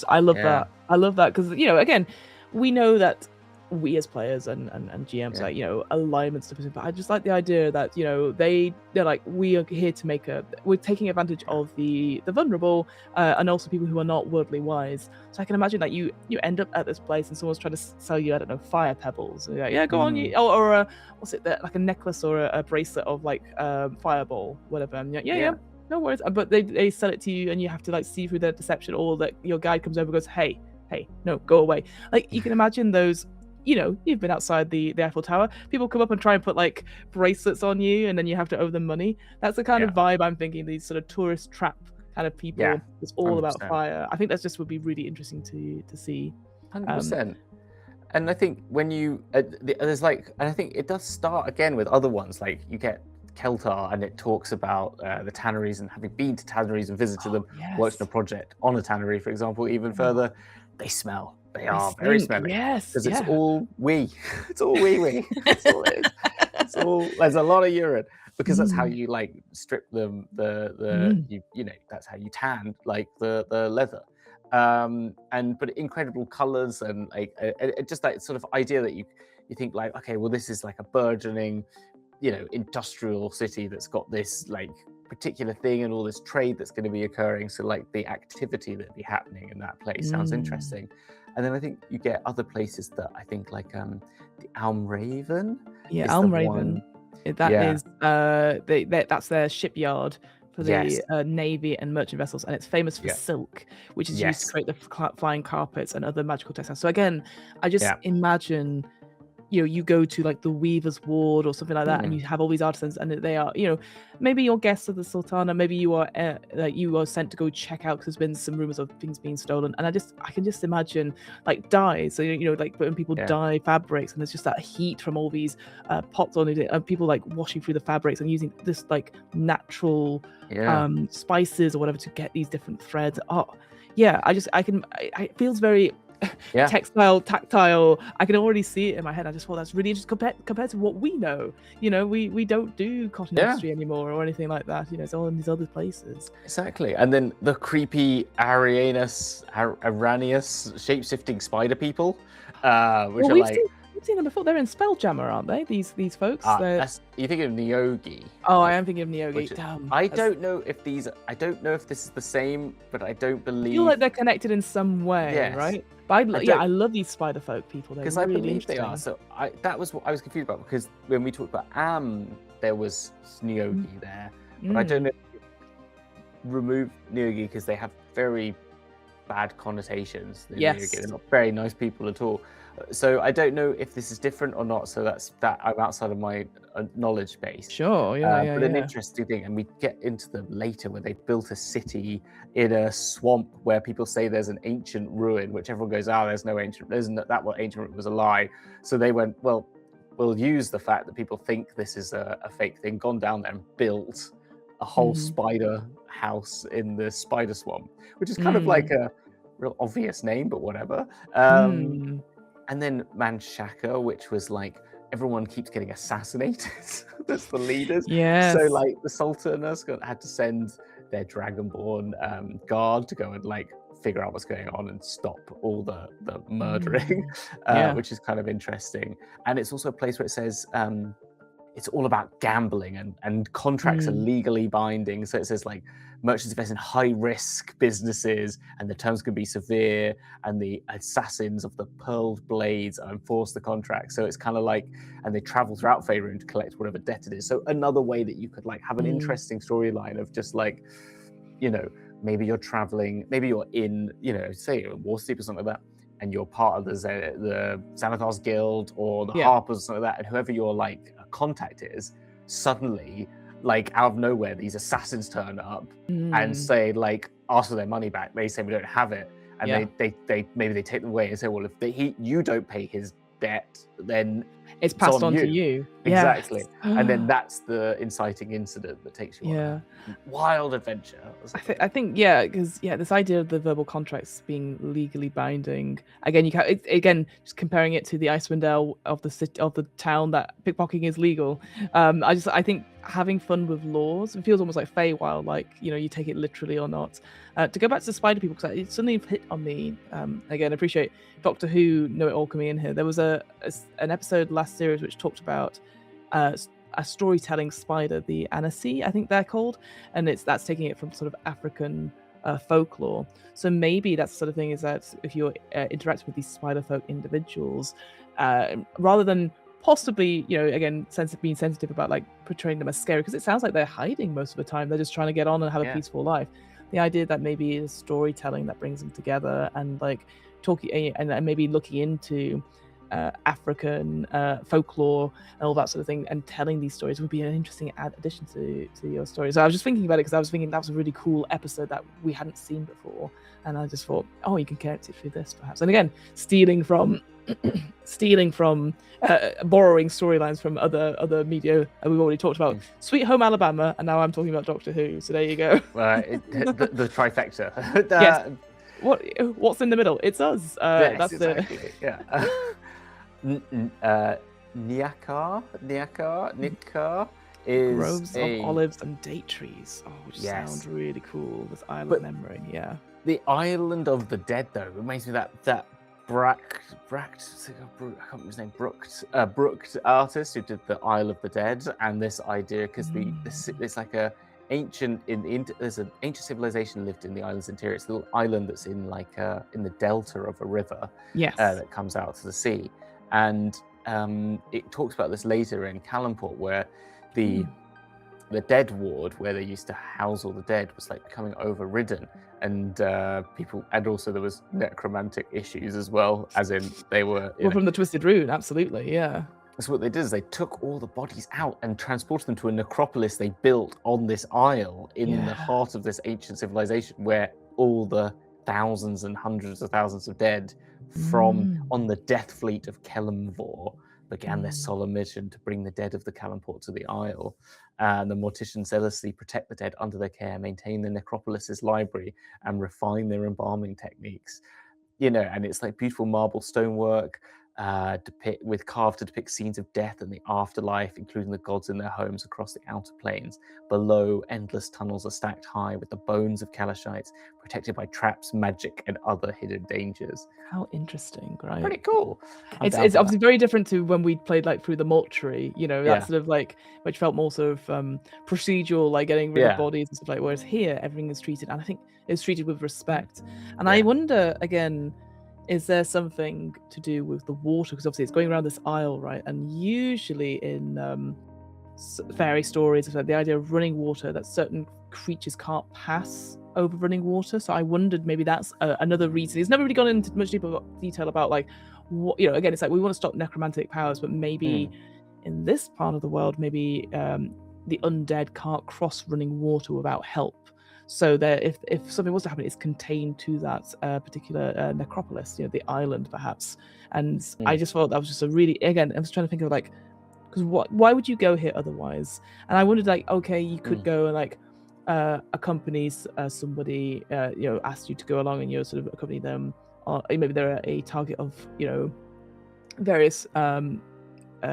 I love that. I love that because, you know, again, we know that we as players and GMs, like, you know, alignment stuff, but I just like the idea that, you know, they're like, we are here to we're taking advantage of the vulnerable, and also people who are not worldly wise. So I can imagine that you end up at this place and someone's trying to sell you, I don't know, fire pebbles. And you're like, yeah, go on, or what's it, like a necklace or a bracelet of like fireball, whatever. And you're like, no worries. But they sell it to you, and you have to like see through their deception, or that your guide comes over and goes, hey, no, go away. Like, you can imagine those. You know, you've been outside the Eiffel Tower. People come up and try and put like bracelets on you, and then you have to owe them money. That's the kind of vibe I'm thinking. These sort of tourist trap kind of people. It's all 100%. About fire. I think that just would be really interesting to see. 100%. And I think when you there's like, and I think it does start again with other ones. Like you get Keltar, and it talks about the tanneries and having been to tanneries and visited them, worked on a project on a tannery, for example. Even further, they smell. They are very stink. smelly Yes, because it's all wee. It's all wee. That's all it is. It's all. There's a lot of urine because that's how you like strip them. You know, that's how you tan like the leather. But incredible colors and like just that sort of idea that you think like, okay, well, this is like a burgeoning, you know, industrial city that's got this like particular thing and all this trade that's going to be occurring. So like the activity that'd be happening in that place sounds interesting. And then I think you get other places that I think like the Alm Raven. Yeah, Alm Raven. Is that's their shipyard for the navy and merchant vessels, and it's famous for silk, which is used to create the flying carpets and other magical textiles. So again, I just imagine, you know, you go to like the Weaver's Ward or something like that, and you have all these artisans, and they are, you know, maybe you're guests of the Sultana, maybe you are sent to go check out because there's been some rumors of things being stolen, and I can just imagine like dyes, so you know, like when people dye fabrics, and there's just that heat from all these pots on it, and people like washing through the fabrics and using this like natural spices or whatever to get these different threads. It feels very textile, tactile. I can already see it in my head. I just thought that's really interesting compared to what we know. You know, we don't do cotton industry anymore or anything like that. You know, it's all in these other places. Exactly. And then the creepy Arrhenius shape-shifting spider people, which are like... We've seen them before. They're in Spelljammer, aren't they? These folks. You think of Neogi. Oh, I am thinking of Neogi. I don't know if this is the same, but I don't believe. I feel like they're connected in some way, right? But I love these spider folk people. Because I believe they are. So that was what I was confused about, because when we talked about there was Neogi there, but I don't know if you remove Neogi because they have very bad connotations. Neogi. They're not very nice people at all. So I don't know if this is different or not. So I'm outside of my knowledge base. Sure, but an interesting thing, and we get into them later, where they built a city in a swamp where people say there's an ancient ruin, which everyone goes, there's no ancient, that what ancient ruin was a lie. So they went, well, we'll use the fact that people think this is a fake thing, gone down there and built a whole spider house in the spider swamp, which is kind of like a real obvious name, but whatever. And then Manshaka, which was like, everyone keeps getting assassinated. That's the leaders. Yes. So like the Sultanate had to send their Dragonborn guard to go and like figure out what's going on and stop all the murdering, which is kind of interesting. And it's also a place where it says it's all about gambling, and contracts are legally binding. So it says like merchants invest in high-risk businesses, and the terms can be severe, and the assassins of the pearled blades enforce the contract. So it's kind of like, and they travel throughout Faerun to collect whatever debt it is. So another way that you could like have an interesting storyline of just like, you know, maybe you're traveling, maybe you're in, you know, say a war sleep or something like that, and you're part of the Xanathar's Guild or the Harpers or something like that, and whoever your like contact is, suddenly, like out of nowhere, these assassins turn up and say, like, ask for their money back. They say we don't have it, and they maybe they take them away and say, well, if you don't pay his debt, then it's passed on to you. Exactly. And then that's the inciting incident that takes you on a wild adventure. I think because this idea of the verbal contracts being legally binding, again, just comparing it to the Icewind Dale of the city, of the town, that pickpocketing is legal. I think having fun with laws, it feels almost like Feywild, like, you know, you take it literally or not. To go back to the spider people, because it suddenly hit on me. Again, I appreciate Doctor Who Know It All coming in here. There was an episode last series which talked about a storytelling spider, the Anansi, I think they're called, and that's taking it from sort of African folklore. So maybe that's the sort of thing, is that if you're interacting with these spider folk individuals, rather than possibly, you know, again, being sensitive about like portraying them as scary, because it sounds like they're hiding most of the time. They're just trying to get on and have a peaceful life. The idea that maybe is storytelling that brings them together, and like talking and maybe looking into African folklore and all that sort of thing, and telling these stories would be an interesting addition to your story. So I was just thinking about it because I was thinking that was a really cool episode that we hadn't seen before, and I just thought, oh, you can connect it through this perhaps. And again, stealing from stealing from, borrowing storylines from other media, and we've already talked about Sweet Home Alabama, and now I'm talking about Doctor Who. So there you go. The trifecta. Yes. What's in the middle? It's us. Yes, that's exactly. it. Yeah. Niakar is groves of olives and date trees. Oh, which sound really cool. This island memory, yeah. The Island of the Dead, though, reminds me of that Bracht, I can't remember his name, Brucht artist who did the Isle of the Dead, and this idea because it's like a there's an ancient civilization lived in the island's interior. It's a little island that's in in the delta of a river, that comes out to the sea, and it talks about this later in Calimshan, where the dead ward where they used to house all the dead was like becoming overridden, and people, and also there was necromantic issues as well, as in they were from the Twisted Rune, absolutely, yeah. So what they did is they took all the bodies out and transported them to a necropolis they built on this isle in the heart of this ancient civilization, where all the thousands and hundreds of thousands of dead from on the death fleet of Kelimvor began their solemn mission to bring the dead of the Calimport to the Isle. And the morticians zealously protect the dead under their care, maintain the necropolis's library, and refine their embalming techniques. And it's like beautiful marble stonework, carved to depict scenes of death and the afterlife, including the gods in their homes across the outer planes. Below, endless tunnels are stacked high with the bones of Calashites, protected by traps, magic, and other hidden dangers. How interesting, right? Pretty cool. It's obviously very different to when we played through the mortuary, that sort of which felt more sort of procedural, like getting rid of bodies and stuff whereas here everything is treated, and I think it's treated with respect. And I wonder again, is there something to do with the water? Because obviously it's going around this isle, right? And usually in fairy stories, it's like the idea of running water, that certain creatures can't pass over running water. So I wondered maybe that's another reason. He's never really gone into much deeper detail about what, again, it's like we want to stop necromantic powers, but maybe in this part of the world, maybe the undead can't cross running water without help. So that if something was to happen, it's contained to that particular necropolis, the island perhaps. And I just thought that was just a really, again, I was trying to think of because why would you go here otherwise? And I wondered okay, you could go and accompany somebody, asked you to go along and you sort of accompany them, or maybe they're a target of various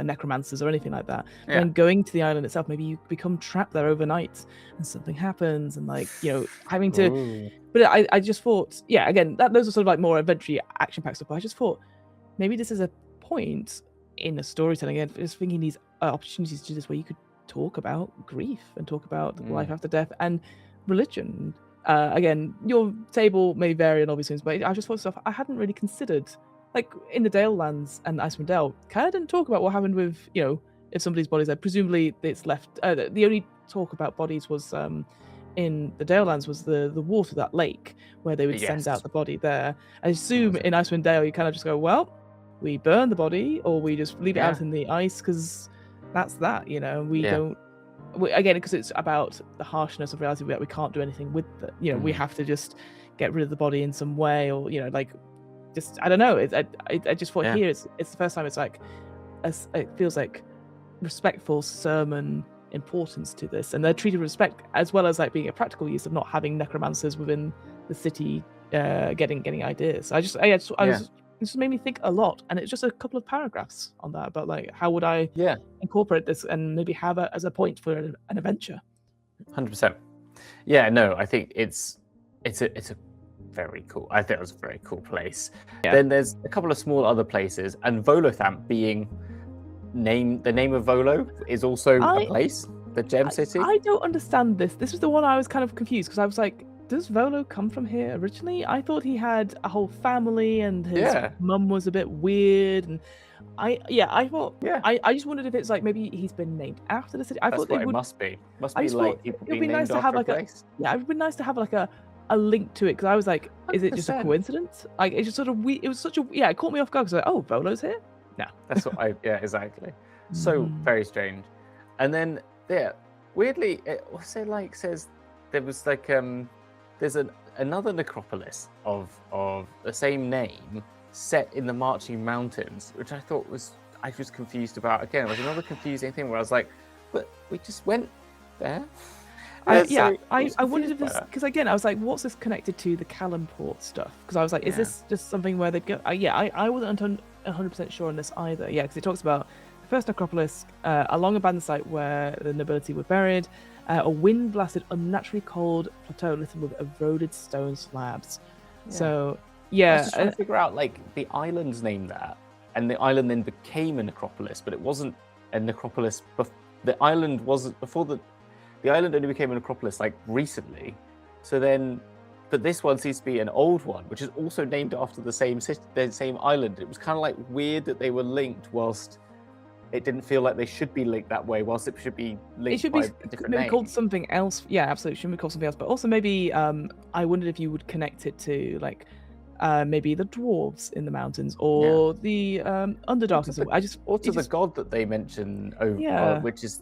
necromancers or anything like that. And going to the island itself, maybe you become trapped there overnight and something happens, and having to but I just thought again, those are sort of more adventure action packed stuff, but I just thought maybe this is a point in a storytelling, again, just thinking these opportunities to do this where you could talk about grief and talk about life after death and religion. Again, your table may vary in obvious things, but I just thought stuff I hadn't really considered. In the Dale Lands and Icewind Dale, kind of didn't talk about what happened with, if somebody's body's there. Presumably it's left. The only talk about bodies was in the Dale Lands was the water, that lake, where they would send out the body there. I assume in Icewind Dale you kind of just go, well, we burn the body or we just leave it out in the ice, because that's that, we don't. Again, because it's about the harshness of reality that we can't do anything with it. We have to just get rid of the body in some way, or just I don't know. I just thought here it's the first time it's it feels like respectful sermon importance to this, and they're treated with respect, as well as being a practical use of not having necromancers within the city getting ideas. I just made me think a lot, and it's just a couple of paragraphs on that about how would I incorporate this and maybe have it as a point for an adventure. 100%. Yeah, no, I think it's a very cool. I think it was a very cool place. Then there's a couple of small other places, and Volothamp being the name of Volo is also a place, the Gem City. I don't understand this. This was the one I was kind of confused, because I was like, does Volo come from here originally? I thought he had a whole family and his mum was a bit weird, and I just wondered if it's maybe he's been named after the city. I thought it must be people being named after a place. Yeah, it would be nice to have a link to it, because I was like, is it just a coincidence? It's just sort of weird. It was such a it caught me off guard, because oh, Volo's here? No. That's what exactly. So very strange. And then weirdly, it also says there was there's another necropolis of the same name set in the Marching Mountains, which I thought I was confused about. Again, it was another confusing thing where I was like, but we just went there. I wondered if this, because again, I was like, what's this connected to the Calimport stuff? Because I was like, is this just something where they'd go? I wasn't 100% sure on this either. Yeah, because it talks about the first necropolis along a abandoned site where the nobility were buried, a wind-blasted, unnaturally cold plateau littered with eroded stone slabs. Yeah. So, yeah. I was just trying to figure out, like, the island's named that, and the island then became a necropolis, but it wasn't a necropolis. The island wasn't before the island only became a necropolis like recently. So then, but this one seems to be an old one, which is also named after the same city, the same island. It was kind of like weird that they were linked, whilst it didn't feel like they should be linked that way. Whilst it should be linked by a different name. Called something else. Yeah, absolutely. Should be called something else. But also maybe I wondered if you would connect it to like maybe the dwarves in the mountains or the Underdark. Or to the god that they mention over, which is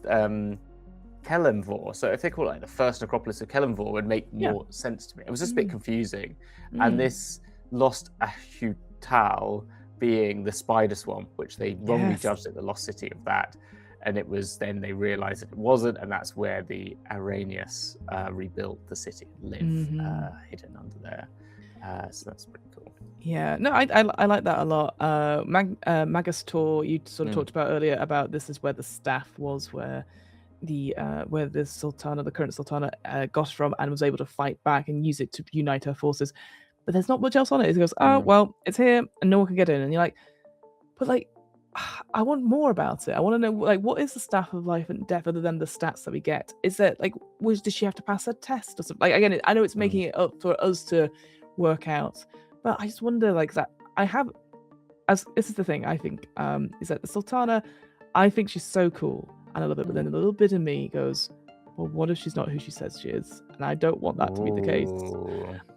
Kelemvor. So if they call it like the first necropolis of Kelemvor, would make more sense to me. It was just a bit confusing. And this Lost Ahutal being the spider swamp, which they wrongly judged it the lost city of that. And it was then they realized that it wasn't, and that's where the Arrhenius rebuilt the city and live hidden under there. So that's pretty cool. Yeah, no, I like that a lot. Magus Tor, you sort of talked about earlier about this is where the staff was, where the Sultana, the current Sultana, got from and was able to fight back and use it to unite her forces. But there's not much else on it. It goes, oh well, it's here and no one can get in, and you're like, but like, I want more about it. I want to know, like, what is the Staff of Life and Death other than the stats that we get? Is that like, does she have to pass a test or something? Like, again, I know it's making it up for us to work out, but I just wonder, like, that this is the thing I think, is that the Sultana, I think she's so cool and I love it, but then a little bit of me goes, well, what if she's not who she says she is? And I don't want that to be the case.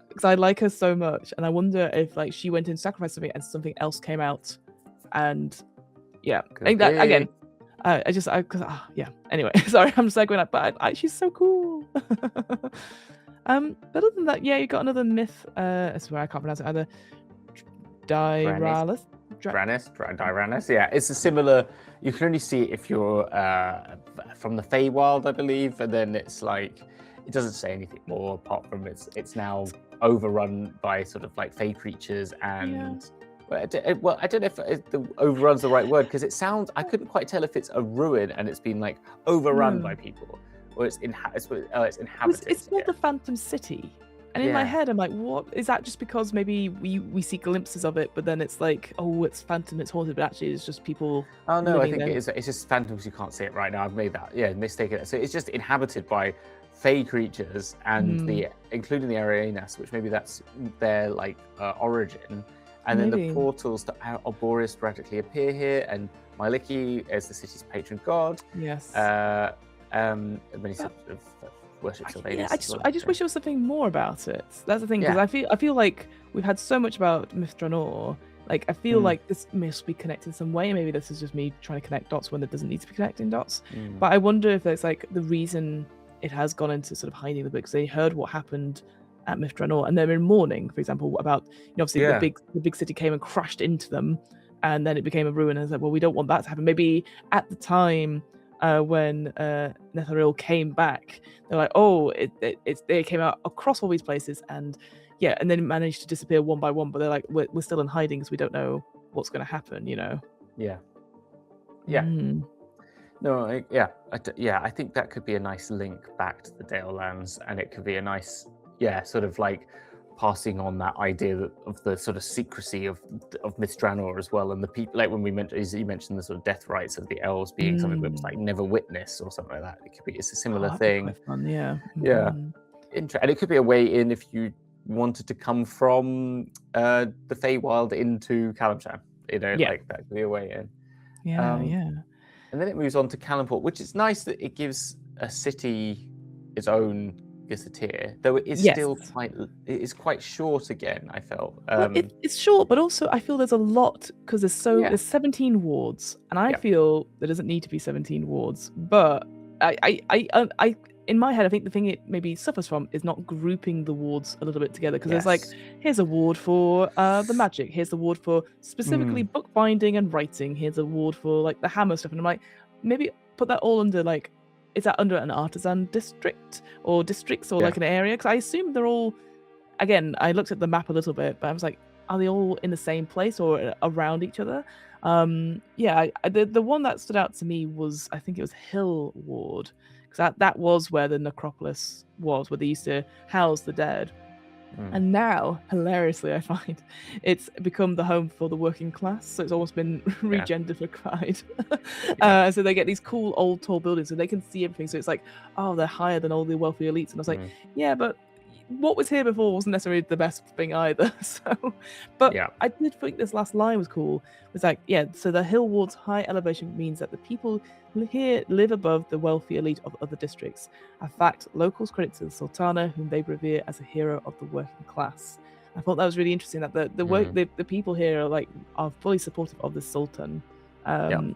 Because I like her so much, and I wonder if like she went in, sacrificed something, and something else came out, and I think that again. Anyway, sorry, I'm segueing up, but she's so cool. But other than that, you got another myth. I swear I can't pronounce it either. Dyralis. Dyranis. Yeah, it's a similar. You can only see it if you're from the Feywild, I believe, and then it's like it doesn't say anything more apart from it's now overrun by sort of like Fey creatures and. I don't know if the overrun's the right word, because it sounds. I couldn't quite tell if it's a ruin and it's been like overrun by people, or it's inhabited. It's called the Phantom City, and in my head I'm like, what is that? Just because maybe we see glimpses of it, but then it's like, oh, it's phantom, it's haunted, but actually it's just people. Oh no, I think it's just phantoms. You can't see it right now. I've made that mistaken. So it's just inhabited by Fey creatures and including the Arrhenius, which maybe that's their like origin. And then the portals to Arboreus sporadically appear here, and Myliki is the city's patron god. Yes. Many sort of worships of Aeneas. I just wish there was something more about it. That's the thing, because I feel like we've had so much about Mithranor. Like I feel like this must be connected in some way. Maybe this is just me trying to connect dots when there doesn't need to be connecting dots. But I wonder if there's like the reason it has gone into sort of hiding the book, because they heard what happened at Mithranor, and they're in mourning, for example, about obviously the big city came and crashed into them, and then it became a ruin. And it's like, well, we don't want that to happen. Maybe at the time when Netheril came back, they're like, oh, they came out across all these places, and then it managed to disappear one by one. But they're like, we're still in hiding because we don't know what's going to happen, Yeah. No, I think that could be a nice link back to the Dale Lands, and it could be a nice. Sort of like passing on that idea of the sort of secrecy of Mithranor as well, and the people, like when you mentioned the sort of death rites of the elves being something that was like never witnessed or something like that. It's a similar thing. Quite fun, yeah. And it could be a way in if you wanted to come from the Feywild into Calimshan. Like that could be a way in. And then it moves on to Calimport, which is nice that it gives a city its own gazetteer, though it is still quite short again, I felt. It's short, but also I feel there's a lot, because there's 17 wards, and I feel there doesn't need to be 17 wards, but I in my head, I think the thing it maybe suffers from is not grouping the wards a little bit together, because there's like, Yes. here's a ward for the magic, here's the ward for specifically bookbinding and writing, here's a ward for like the hammer stuff, and I'm like, maybe put that all under like, is that under an artisan district or districts or Yeah. like an area? Because I assume they're all, again, I looked at the map a little bit, but I was like, are they all in the same place or around each other? The one that stood out to me was, I think it was Hill Ward, because that was where the necropolis was, where they used to house the dead. And now, hilariously, I find it's become the home for the working class. So it's almost been regentrified. So they get these cool old tall buildings, so they can see everything. So it's like, oh, they're higher than all the wealthy elites. And I was like, yeah, but what was here before wasn't necessarily the best thing either. I did think this last line was cool. It was like, so the Hill Ward's high elevation means that the people here live above the wealthy elite of other districts. A fact locals credit to the Sultana, whom they revere as a hero of the working class. I thought that was really interesting, that the people here are fully supportive of the Sultan. I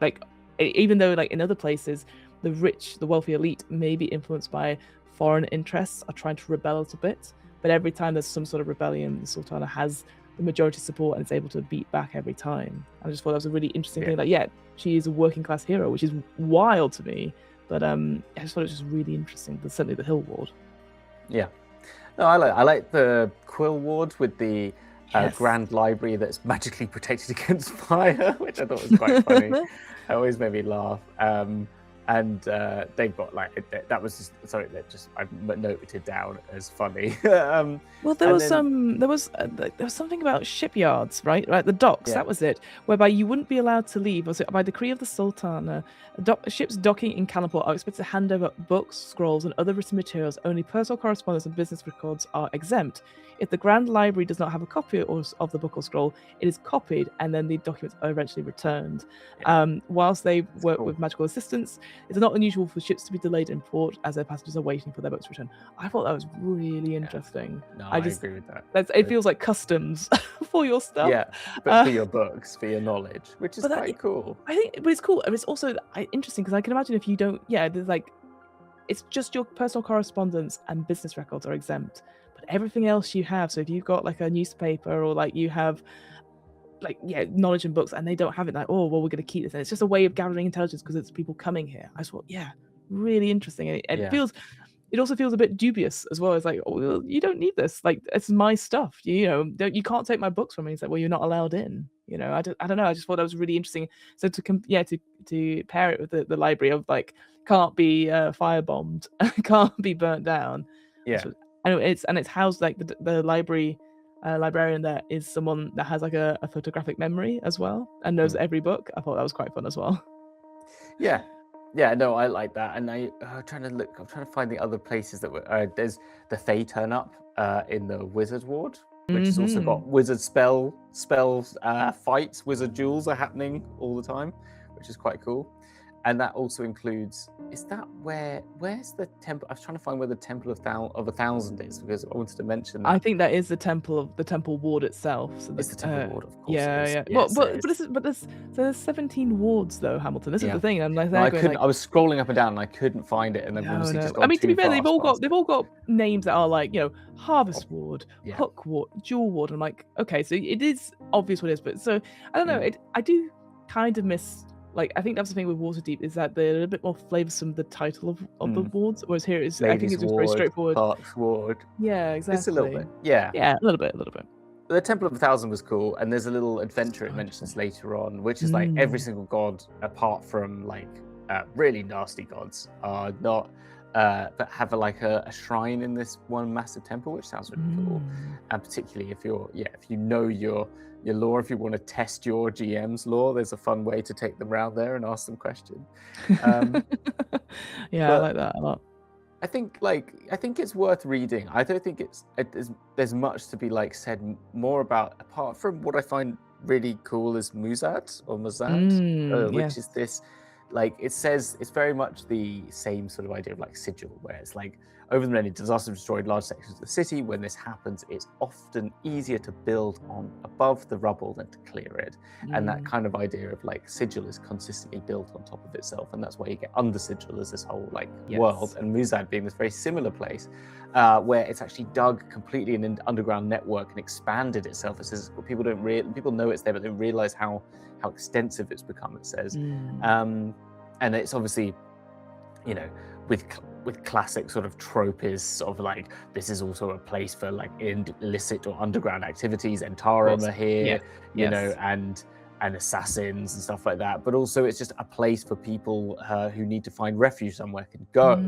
like, even though like in other places the rich, the wealthy elite may be influenced by foreign interests, are trying to rebel a little bit, but every time there's some sort of rebellion, the Sultana has the majority support and is able to beat back every time. I just thought that was a really interesting thing. Like, she is a working class hero, which is wild to me, but I just thought it was just really interesting. Certainly the Hill Ward. Yeah, no, I like the Quill Ward with the grand library that's magically protected against fire, which I thought was quite funny. It always made me laugh. And they've got like that was just something that just I noted down as funny. Well, there was something about shipyards, right? The docks. That was it. Whereby you wouldn't be allowed to leave. Was it by decree of the Sultana? Ships docking in Kalimport are expected to hand over books, scrolls, and other written materials. Only personal correspondence and business records are exempt. If the Grand Library does not have a copy of the book or scroll, it is copied and then the documents are eventually returned. Whilst they work with magical assistance, it's not unusual for ships to be delayed in port as their passengers are waiting for their boats to return. I thought that was really interesting. No, I agree with that. It feels like customs for your stuff. Yeah, but for your books, for your knowledge, which is quite cool. I think, but it's cool. And it's also interesting because I can imagine if you don't, there's like, it's just your personal correspondence and business records are exempt. Everything else you have, so if you've got like a newspaper or like you have knowledge and books and they don't have it, like, oh well, we're going to keep this, and it's just a way of gathering intelligence because it's people coming here. I just thought, really interesting. And it also feels a bit dubious as well. It's like, oh, well, you don't need this, like it's my stuff, you can't take my books from me. It's like, well, you're not allowed in. I don't know, I just thought that was really interesting. So to pair it with the library of like, can't be firebombed, can't be burnt down. And it's housed like the librarian there is someone that has like a photographic memory as well and knows every book. I thought that was quite fun as well. No, I like that. And I'm trying to find the other places that were there's the Fae turn up in the Wizard Ward, which has also got wizard spells, fights, wizard duels are happening all the time, which is quite cool. And that also includes, where's the temple? I was trying to find where the Temple of 1,000 is, because I wanted to mention that. I think that is the temple ward itself. So it's the temple ward, of course. Yeah. There's 17 wards though, Hamilton. This is the thing. I'm like, I was scrolling up and down and I couldn't find it, and then just got to be fair, they've all got names that are like, Harvest Ward, Hook Ward, Jewel Ward. I'm like, okay, so it is obvious what it is, but so I don't know. I do kind of miss. Like, I think that's the thing with Waterdeep, is that they're a little bit more flavoursome, the title of the wards, whereas here I think it's just very straightforward. Parks Ward. Yeah, exactly. It's a little bit. Yeah, a little bit. The Temple of 1,000 was cool, and there's a little adventure it mentions later on, which is like every single god, apart from like really nasty gods, are not, but have a shrine in this one massive temple, which sounds really cool. And particularly if you know your lore, if you want to test your GM's lore, there's a fun way to take them around there and ask them questions. I like that a lot. I think it's worth reading. I don't think there's much to be like said more about, apart from what I find really cool is Muzad, which is this, like, it says it's very much the same sort of idea of like sigil, where it's like Over the millennia, disaster destroyed large sections of the city. When this happens, it's often easier to build on above the rubble than to clear it. And that kind of idea of like sigil is consistently built on top of itself, and that's why you get under sigil as this whole like world. And Muzad being this very similar place, where it's actually dug completely in an underground network and expanded itself. It says people know it's there, but they don't realize how extensive it's become. It says, and it's obviously, you know, with classic sort of trope is sort of like, this is also a place for like illicit or underground activities. Entarum are here, you know, and assassins and stuff like that. But also it's just a place for people who need to find refuge somewhere can go.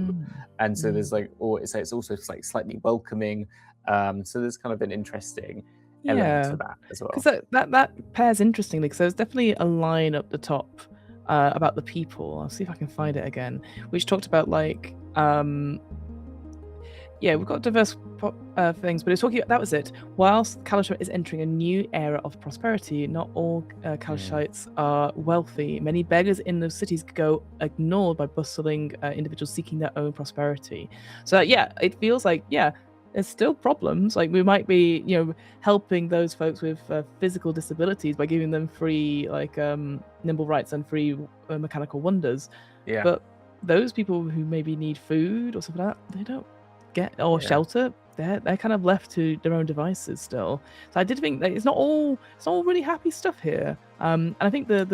And so there's like, or it's also like slightly welcoming. So there's kind of an interesting element to that as well. Because that pairs interestingly, because there's definitely a line up the top about the people. I'll see if I can find it again, which talked about like we've got diverse things, but it's talking about, that was it. Whilst Calimshan is entering a new era of prosperity, not all Calishites are wealthy. Many beggars in those cities go ignored by bustling individuals seeking their own prosperity. So it feels like there's still problems. Like we might be, you know, helping those folks with physical disabilities by giving them free like nimble rights and free mechanical wonders. But those people who maybe need food or something like that, they don't get, or shelter, they're kind of left to their own devices still. So I did think that it's not all really happy stuff here. And I think the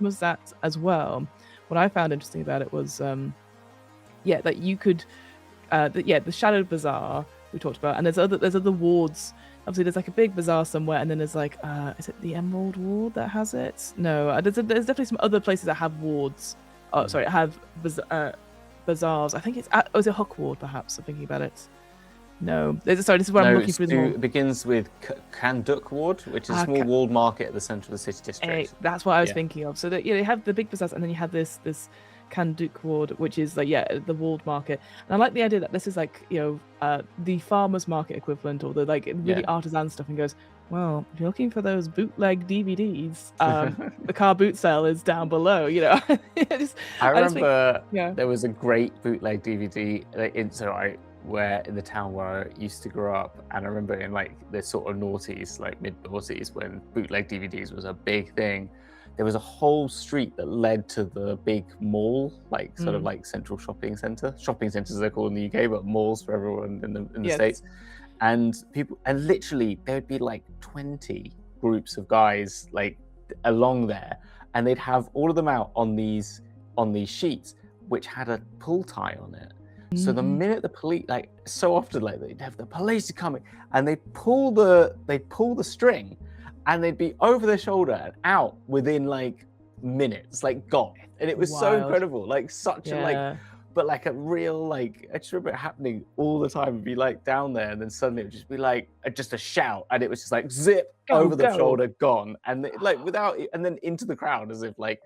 Muzat as well. What I found interesting about it was that you could the Shadowed Bazaar we talked about, and there's other wards. Obviously there's like a big bazaar somewhere, and then there's like is it the Emerald Ward that has it? No, there's definitely some other places that have wards. Have bazaars. I think it's is it Hook Ward perhaps? I'm thinking about it. No, this is where I'm looking for. It begins with Kanduk Ward, which is a small walled market at the centre of the city district. That's what I was thinking of. So that they have the big bazaars, and then you have this Kanduk Ward, which is like the walled market. And I like the idea that this is like, you know, the farmers market equivalent, or the like really artisan stuff, and goes, well, if you're looking for those bootleg DVDs, the car boot sale is down below, you know. I remember there was a great bootleg DVD where in the town where I used to grow up, and I remember in like the sort of noughties, like mid-noughties, when bootleg DVDs was a big thing, there was a whole street that led to the big mall, like sort of like central shopping centre. Shopping centres they're called in the UK, but malls for everyone in the States. And literally there would be like 20 groups of guys like along there, and they'd have all of them out on these sheets which had a pull tie on it. So the minute the police, like so often, like they'd have the police coming, and they'd pull the string, and they'd be over their shoulder and out within like minutes, like gone. And it was so incredible, like such a like, but like a real like, I just remember it happening all the time. It'd be like down there, and then suddenly it would just be like just a shout, and it was just like zip over the shoulder, gone, and like without, and then into the crowd as if like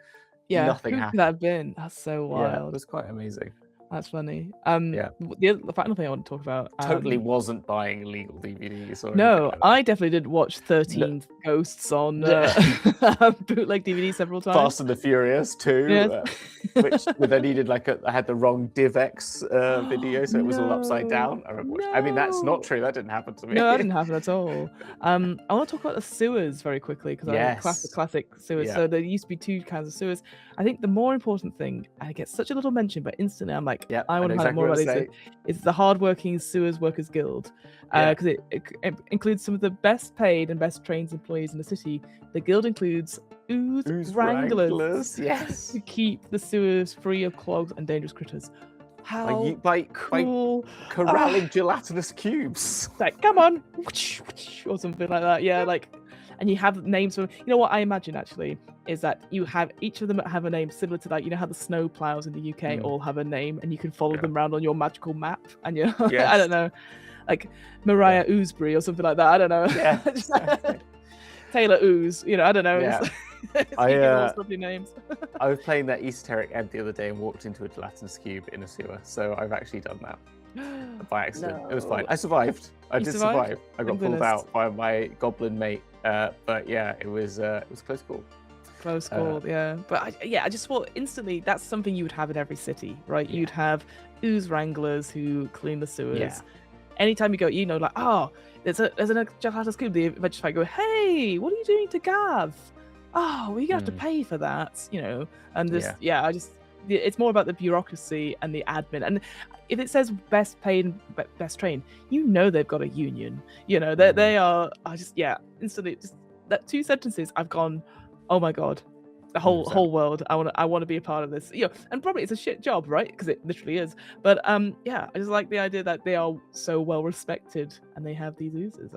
nothing happened. Who could that have been? That's so wild. Yeah, it was quite amazing. That's funny. The final thing I want to talk about. Totally wasn't buying illegal DVDs. Or no, I definitely did watch 13 Ghosts on bootleg DVD several times. Fast and the Furious too, which I needed like I had the wrong DivX video, so it was all upside down. I remember watching. I mean, that's not true. That didn't happen to me. No, that didn't happen at all. I want to talk about the sewers very quickly, because I classic sewers. Yeah. So there used to be two kinds of sewers. I think the more important thing, and it gets such a little mention, but instantly I'm like, I want to find out more about it. It's the Hardworking Sewers Workers Guild, because it includes some of the best paid and best trained employees in the city. The guild includes ooze wranglers, yes, to keep the sewers free of clogs and dangerous critters. How by corralling gelatinous cubes. Like, come on, or something like that. Yeah, like. And you have names for, you know what I imagine actually is that you have each of them have a name similar to that. You know how the snow plows in the UK all have a name, and you can follow them around on your magical map, and you I don't know, like Mariah Oosbury or something like that. I don't know. Yeah. Taylor Ooze, you know, I don't know. Yeah. Lovely names. I was playing that esoteric ebb the other day and walked into a gelatinous cube in a sewer, so I've actually done that. By accident. No. It was fine. I survived. I did survive. I got pulled out by my goblin mate. But yeah, it was close call. Close call, yeah. But I just thought instantly that's something you would have in every city, right? Yeah. You'd have ooze wranglers who clean the sewers. Yeah. Anytime you go, like, there's an Jalata Scoop, the Adventure Fight go, hey, what are you doing to Gav? Oh, well, you're gonna have to pay for that, And this, it's more about the bureaucracy and the admin. And if it says best paid and best trained, they've got a union. They are. Instantly, just that 2 sentences, I've gone, oh my god, the whole world. I want to be a part of this. And probably it's a shit job, right? Because it literally is. But I just like the idea that they are so well respected and they have these oozes.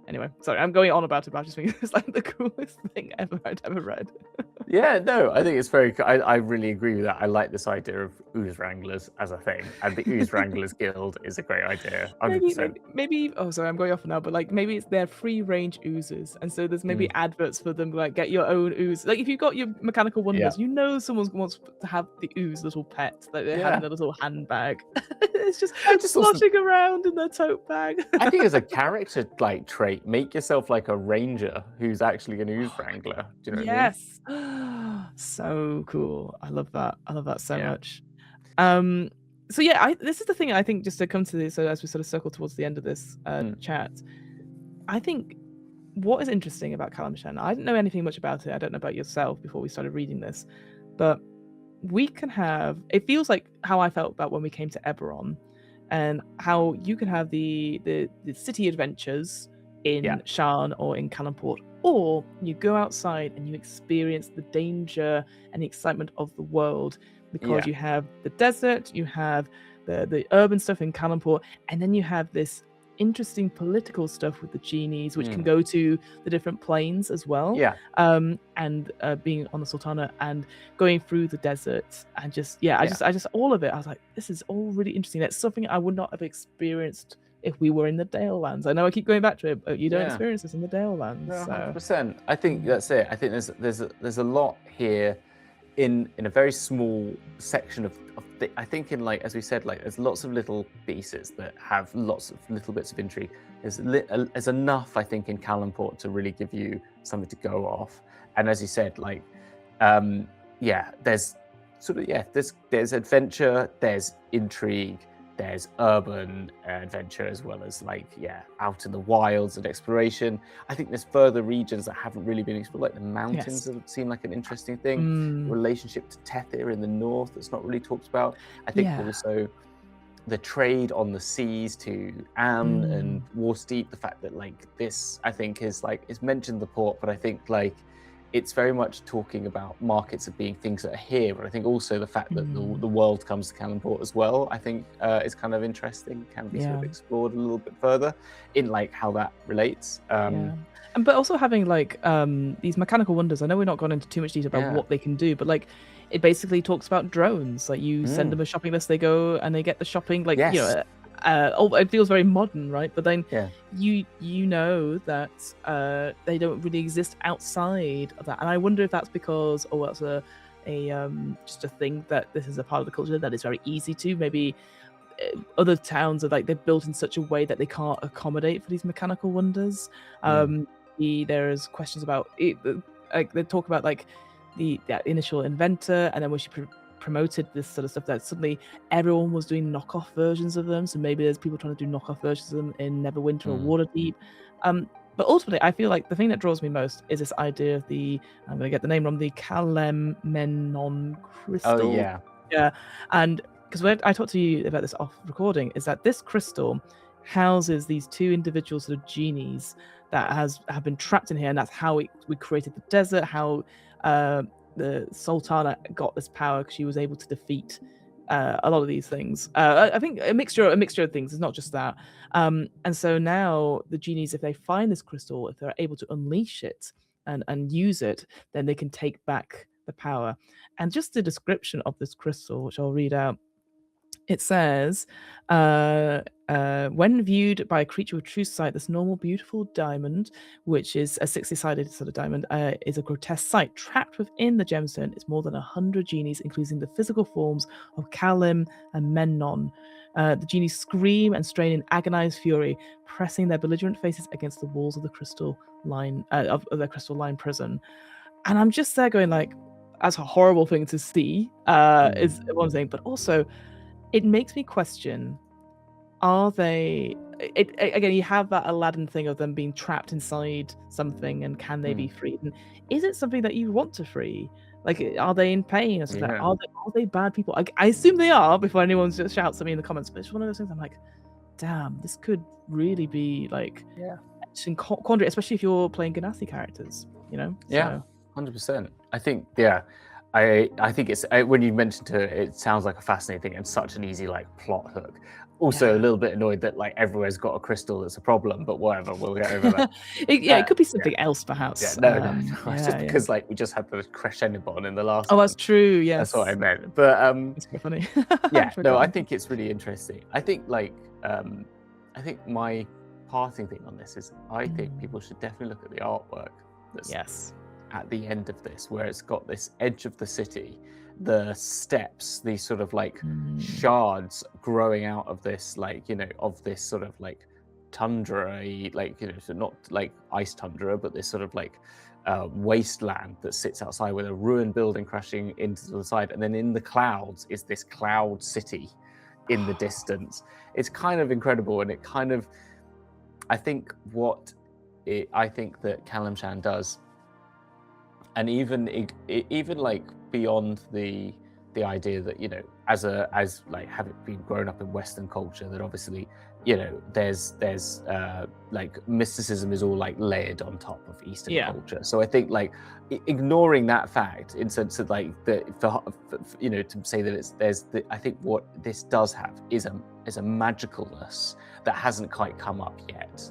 Anyway, sorry, I'm going on about it, but I just think it's like the coolest thing I'd ever read. Yeah, no, I think it's very. I really agree with that. I like this idea of ooze wranglers as a thing, and the ooze wranglers guild is a great idea. 100%. Maybe. Oh, sorry, I'm going off now. But like, maybe it's their free range oozes, and so there's maybe adverts for them. Like, get your own ooze. Like, if you've got your mechanical wonders, someone wants to have the ooze little pet that they have in a little handbag. It's just sloshing around in their tote bag. I think as a character like trait, make yourself like a ranger who's actually an ooze wrangler. Do you know what I mean? So cool. I love that so much. So this is the thing. I think just to come to this, so as we sort of circle towards the end of this chat, I think what is interesting about Calimshan, I didn't know anything much about it. I don't know about yourself before we started reading this, but we can have, it feels like how I felt about when we came to Eberron, and how you can have the city adventures in Shan or in Calimport, or you go outside and you experience the danger and the excitement of the world, because you have the desert, you have the urban stuff in Calimport, and then you have this interesting political stuff with the genies, which can go to the different planes as well. And being on the Sultana and going through the desert, and I just all of it. I was like, this is all really interesting. It's something I would not have experienced if we were in the Dale Lands. I know I keep going back to it, but you don't experience this in the Dale Lands. No, 100%. So. I think that's it. I think there's a lot here in a very small section of I think in, like, as we said, like, there's lots of little pieces that have lots of little bits of intrigue. There's enough, I think, in Calimport to really give you something to go off. And as you said, like, there's there's adventure, there's intrigue, there's urban adventure, as well as, like, out in the wilds and exploration. I think there's further regions that haven't really been explored, like the mountains seem like an interesting thing. The relationship to Tethir in the north that's not really talked about. I think also the trade on the seas to Am and Warsteep, the fact that, like, this, I think, is mentioned the port, but I think, like, it's very much talking about markets of being things that are here, but I think also the fact that the world comes to Calimport as well, I think is kind of interesting, can be sort of explored a little bit further in, like, how that relates. But also having, like, these mechanical wonders. I know we're not gone into too much detail about what they can do, but, like, it basically talks about drones. Like, you send them a shopping list, they go and they get the shopping, like, it feels very modern, right? But then you know that they don't really exist outside of that, and I wonder if that's because, that's just a thing that this is a part of the culture that is very easy to. Maybe other towns are, like, they're built in such a way that they can't accommodate for these mechanical wonders. There's questions about it, like, they talk about, like, the initial inventor, and then when she promoted this sort of stuff, that suddenly everyone was doing knockoff versions of them. So maybe there's people trying to do knockoff versions of them in Neverwinter or Waterdeep. But ultimately, I feel like the thing that draws me most is this idea of I'm going to get the name wrong, the Calimshan crystal. Oh, yeah. And because I talked to you about this off recording, is that this crystal houses these 2 individual sort of genies that have been trapped in here, and that's how we created the desert, how the Sultana got this power, because she was able to defeat a lot of these things. I think a mixture of things. It's not just that. And so now the genies, if they find this crystal, if they're able to unleash it and use it, then they can take back the power. And just the description of this crystal, which I'll read out. It says, when viewed by a creature with true sight, this normal, beautiful diamond, which is a 60-sided sort of diamond, is a grotesque sight. Trapped within the gemstone is more than 100 genies, including the physical forms of Calim and Mennon. The genies scream and strain in agonized fury, pressing their belligerent faces against the walls of the crystal line of their crystal line prison. And I'm just there going like, that's a horrible thing to see, is one thing, but also it makes me question, are they again, you have that Aladdin thing of them being trapped inside something, and can they be freed? And is it something that you want to free? Like, are they in pain or something? Yeah. Are they bad people? I assume they are before anyone just shouts at me in the comments, but it's one of those things I'm like, damn, this could really be like in quandary, especially if you're playing Ganassi characters, you know? Yeah, 100%. I think, I think it's, when you mentioned it sounds like a fascinating thing and such an easy like plot hook. Also, a little bit annoyed that like everywhere's got a crystal that's a problem, but whatever, we'll get over that. It could be something else, perhaps. Yeah, no. It's just because like we just had the crescendo bond in the last. Oh, that's true. Yes, that's what I meant. But it's quite funny. I think it's really interesting. I think like I think my parting thing on this is I think people should definitely look at the artwork that's at the end of this, where it's got this edge of the city, the steps, these sort of like shards growing out of this, like, you know, of this sort of like tundra, like, you know, so not like ice tundra, but this sort of like wasteland that sits outside with a ruined building crashing into the side, and then in the clouds is this cloud city in the distance. It's kind of incredible, and it kind of, I think that Calimshan does, and even like beyond the idea that, you know, as like having been grown up in Western culture, that obviously, you know, there's like mysticism is all like layered on top of Eastern culture. So I think like ignoring that fact in sense of like you know, to say that I think what this does have is a magicalness that hasn't quite come up yet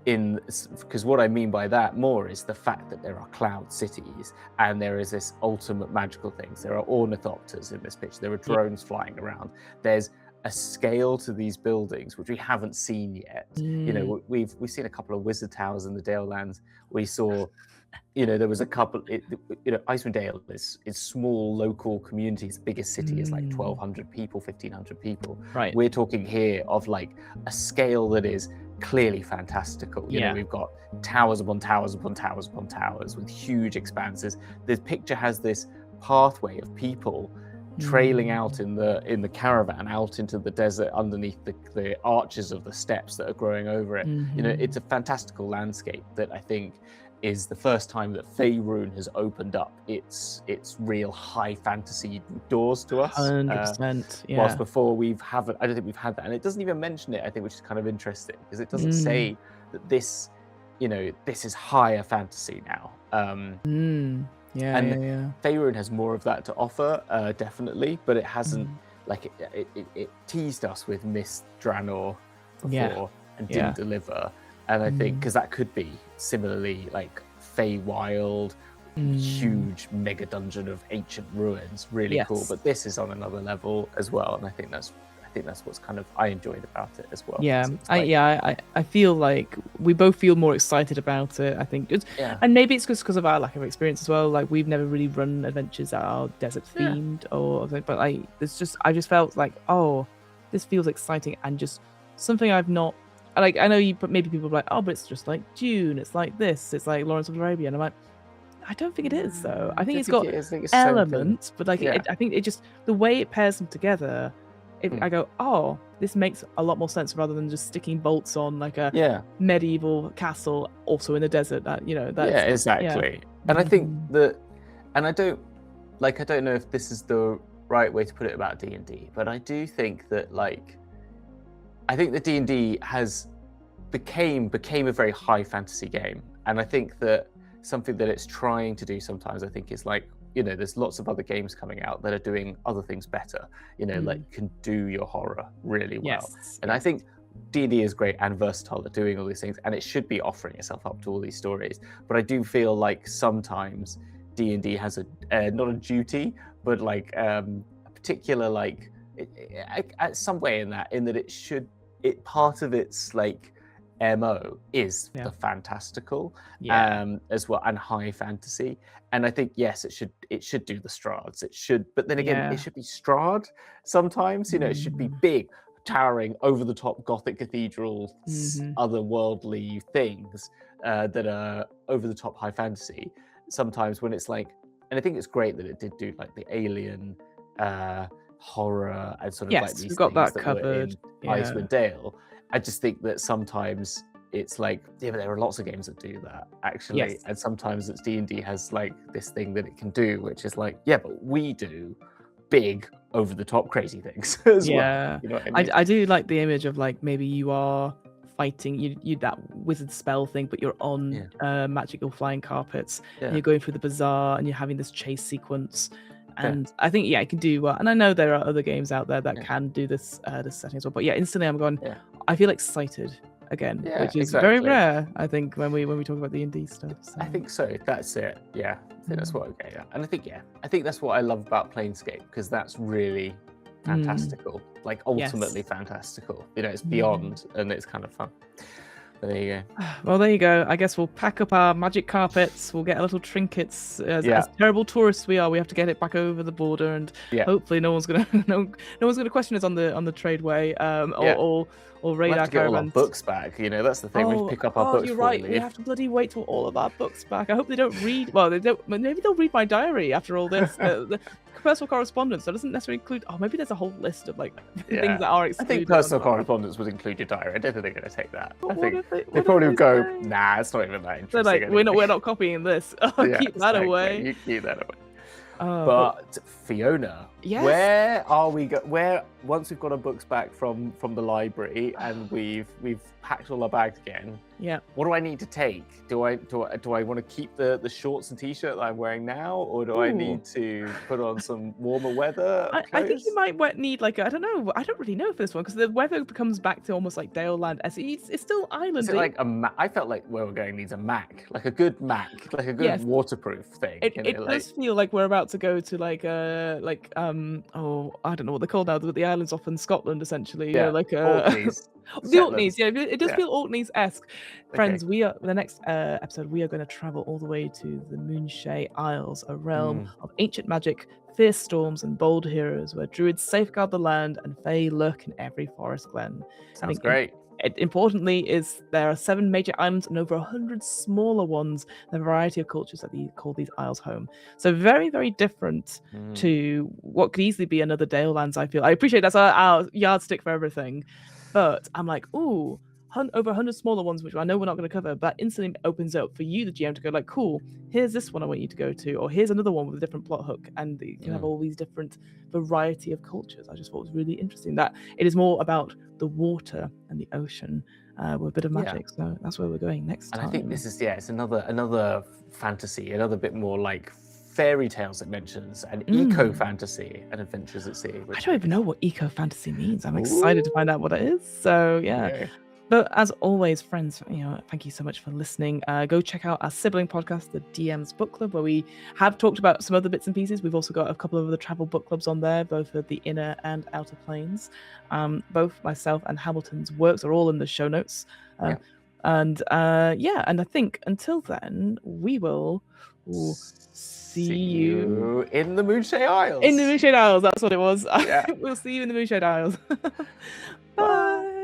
because what I mean by that more is the fact that there are cloud cities and there is this ultimate magical things. There are ornithopters in this picture. There are drones flying around. There's a scale to these buildings which we haven't seen yet. You know, we've seen a couple of wizard towers in the Dale Lands. We saw, you know, there was a couple. You know, Icewind Dale is small local communities. Biggest city is like 1,200 people, 1,500 people. Right. We're talking here of like a scale that is clearly fantastical. You know, we've got towers upon towers upon towers upon towers with huge expanses. The picture has this pathway of people trailing out in the caravan out into the desert underneath the arches of the steps that are growing over it. You know, it's a fantastical landscape that I think is the first time that Faerun has opened up its real high fantasy doors to us. 100%. Whilst before I don't think we've had that, and it doesn't even mention it, I think, which is kind of interesting because it doesn't say that this, you know, this is higher fantasy now. Faerun has more of that to offer, definitely, but it hasn't like it teased us with Miss Draenor before and didn't deliver. And I think because that could be similarly like Feywild, huge mega dungeon of ancient ruins, really cool. But this is on another level as well, and I think that's what's kind of I enjoyed about it as well. I feel like we both feel more excited about it. I think and maybe it's because of our lack of experience as well. Like we've never really run adventures that are desert themed or something, but I just felt like, oh, this feels exciting and just something I've not. Like, I know maybe people are like, oh, but it's just like Dune. It's like this. It's like Lawrence of Arabia. And I'm like, I don't think it is, though. I think it's got elements, but like, I think it just, the way it pairs them together, I go, oh, this makes a lot more sense rather than just sticking bolts on like a medieval castle also in the desert. That, you know, that's, exactly. And I think that, and I don't know if this is the right way to put it about D&D, but I do think that like, I think that D&D became a very high fantasy game, and I think that something that it's trying to do sometimes, I think, is like, you know, there's lots of other games coming out that are doing other things better. You know, like can do your horror really well, and I think D&D is great and versatile at doing all these things, and it should be offering itself up to all these stories. But I do feel like sometimes D&D has not a duty, but like a particular like. Some way in that it part of its like MO is the fantastical as well, and high fantasy. And I think yes, it should do the Strahds. It should, but then again, it should be Strahd sometimes. You know, it should be big, towering, over the top Gothic cathedrals, otherworldly things that are over the top high fantasy. sometimes when it's like, and I think it's great that it did do like the alien horror and sort of like Yes, these we've got things that that were covered. in Yeah. Icewind Dale. I just think that sometimes it's like, yeah, but there are lots of games that do that actually, Yes. and sometimes it's D&D has like this thing that it can do, which is like, yeah, but we do big over the top crazy things as well. You know what I mean? I do like the image of like maybe you are fighting you that wizard spell thing, but you're on magical flying carpets and you're going through the bazaar and you're having this chase sequence. And I think it can do well. And I know there are other games out there that can do this this setting as well. But instantly I'm going. I feel excited again, which is very rare. I think when we talk about the indie stuff. So. I think so. That's it. Yeah, I think that's what. Okay, and I think that's what I love about Planescape, because that's really fantastical, like ultimately fantastical. You know, it's beyond, and it's kind of fun. But there you go. Well, there you go. I guess we'll pack up our magic carpets. We'll get a little trinkets. As terrible tourists we are, we have to get it back over the border, and hopefully no one's gonna no one's gonna question us on the tradeway or raid our caravans. Get all our books back. You know, that's the thing. We pick up our books. You're right. We have to bloody wait till all of our books back. I hope they don't read. Well, they don't. Maybe they'll read my diary after all this. The personal correspondence. That doesn't necessarily include. Oh, maybe there's a whole list of like things that are excluded. I think personal correspondence would include your diary. I don't think they're going to take that. I think they probably would go, nah, it's not even that interesting. They're like, we're not copying this. Keep that away. You keep that away. But Fiona, where are we? Once we've got our books back from the library and we've packed all our bags again. Yeah. What do I need to take? Do I want to keep the shorts and t-shirt that I'm wearing now, or do I need to put on some warmer weather? I think you might need like I don't know. I don't really know for this one because the weather comes back to almost like Dale Land. It's still islandy. Is it like I felt like where we're going needs a Mac, like a good Mac, like a good waterproof thing. It does feel like we're about to go to like I don't know what they're called now, but the islands off in Scotland essentially. Orkneys. The Orkneys, it does feel Orkneys-esque. Friends, the next episode, we are going to travel all the way to the Moonshae Isles, a realm of ancient magic, fierce storms, and bold heroes, where druids safeguard the land and fae lurk in every forest glen. Sounds great. Importantly, there are 7 major islands and over 100 smaller ones, and a variety of cultures that call these isles home. So very, very different to what could easily be another Dale Lands, I feel. I appreciate that's our yardstick for everything. But I'm like, ooh, over 100 smaller ones, which I know we're not going to cover, but instantly opens up for you, the GM, to go like, cool, here's this one I want you to go to, or here's another one with a different plot hook, and you can have all these different variety of cultures. I just thought it was really interesting that it is more about the water and the ocean with a bit of magic. So that's where we're going next time. And I think this is, it's another fantasy, another bit more like fairy tales it mentions, and eco fantasy and adventures at sea. I don't even know what eco fantasy means. I'm excited to find out what it is. So But as always, friends, thank you so much for listening. Go check out our sibling podcast, the DM's Book Club, where we have talked about some other bits and pieces. We've also got a couple of other travel book clubs on there, both of the inner and outer planes. Both myself and Hamilton's works are all in the show notes. And I think until then, we will see you in the Moonshae Isles. In the Moonshae Isles, that's what it was. We'll see you in the Moonshae Isles. Bye.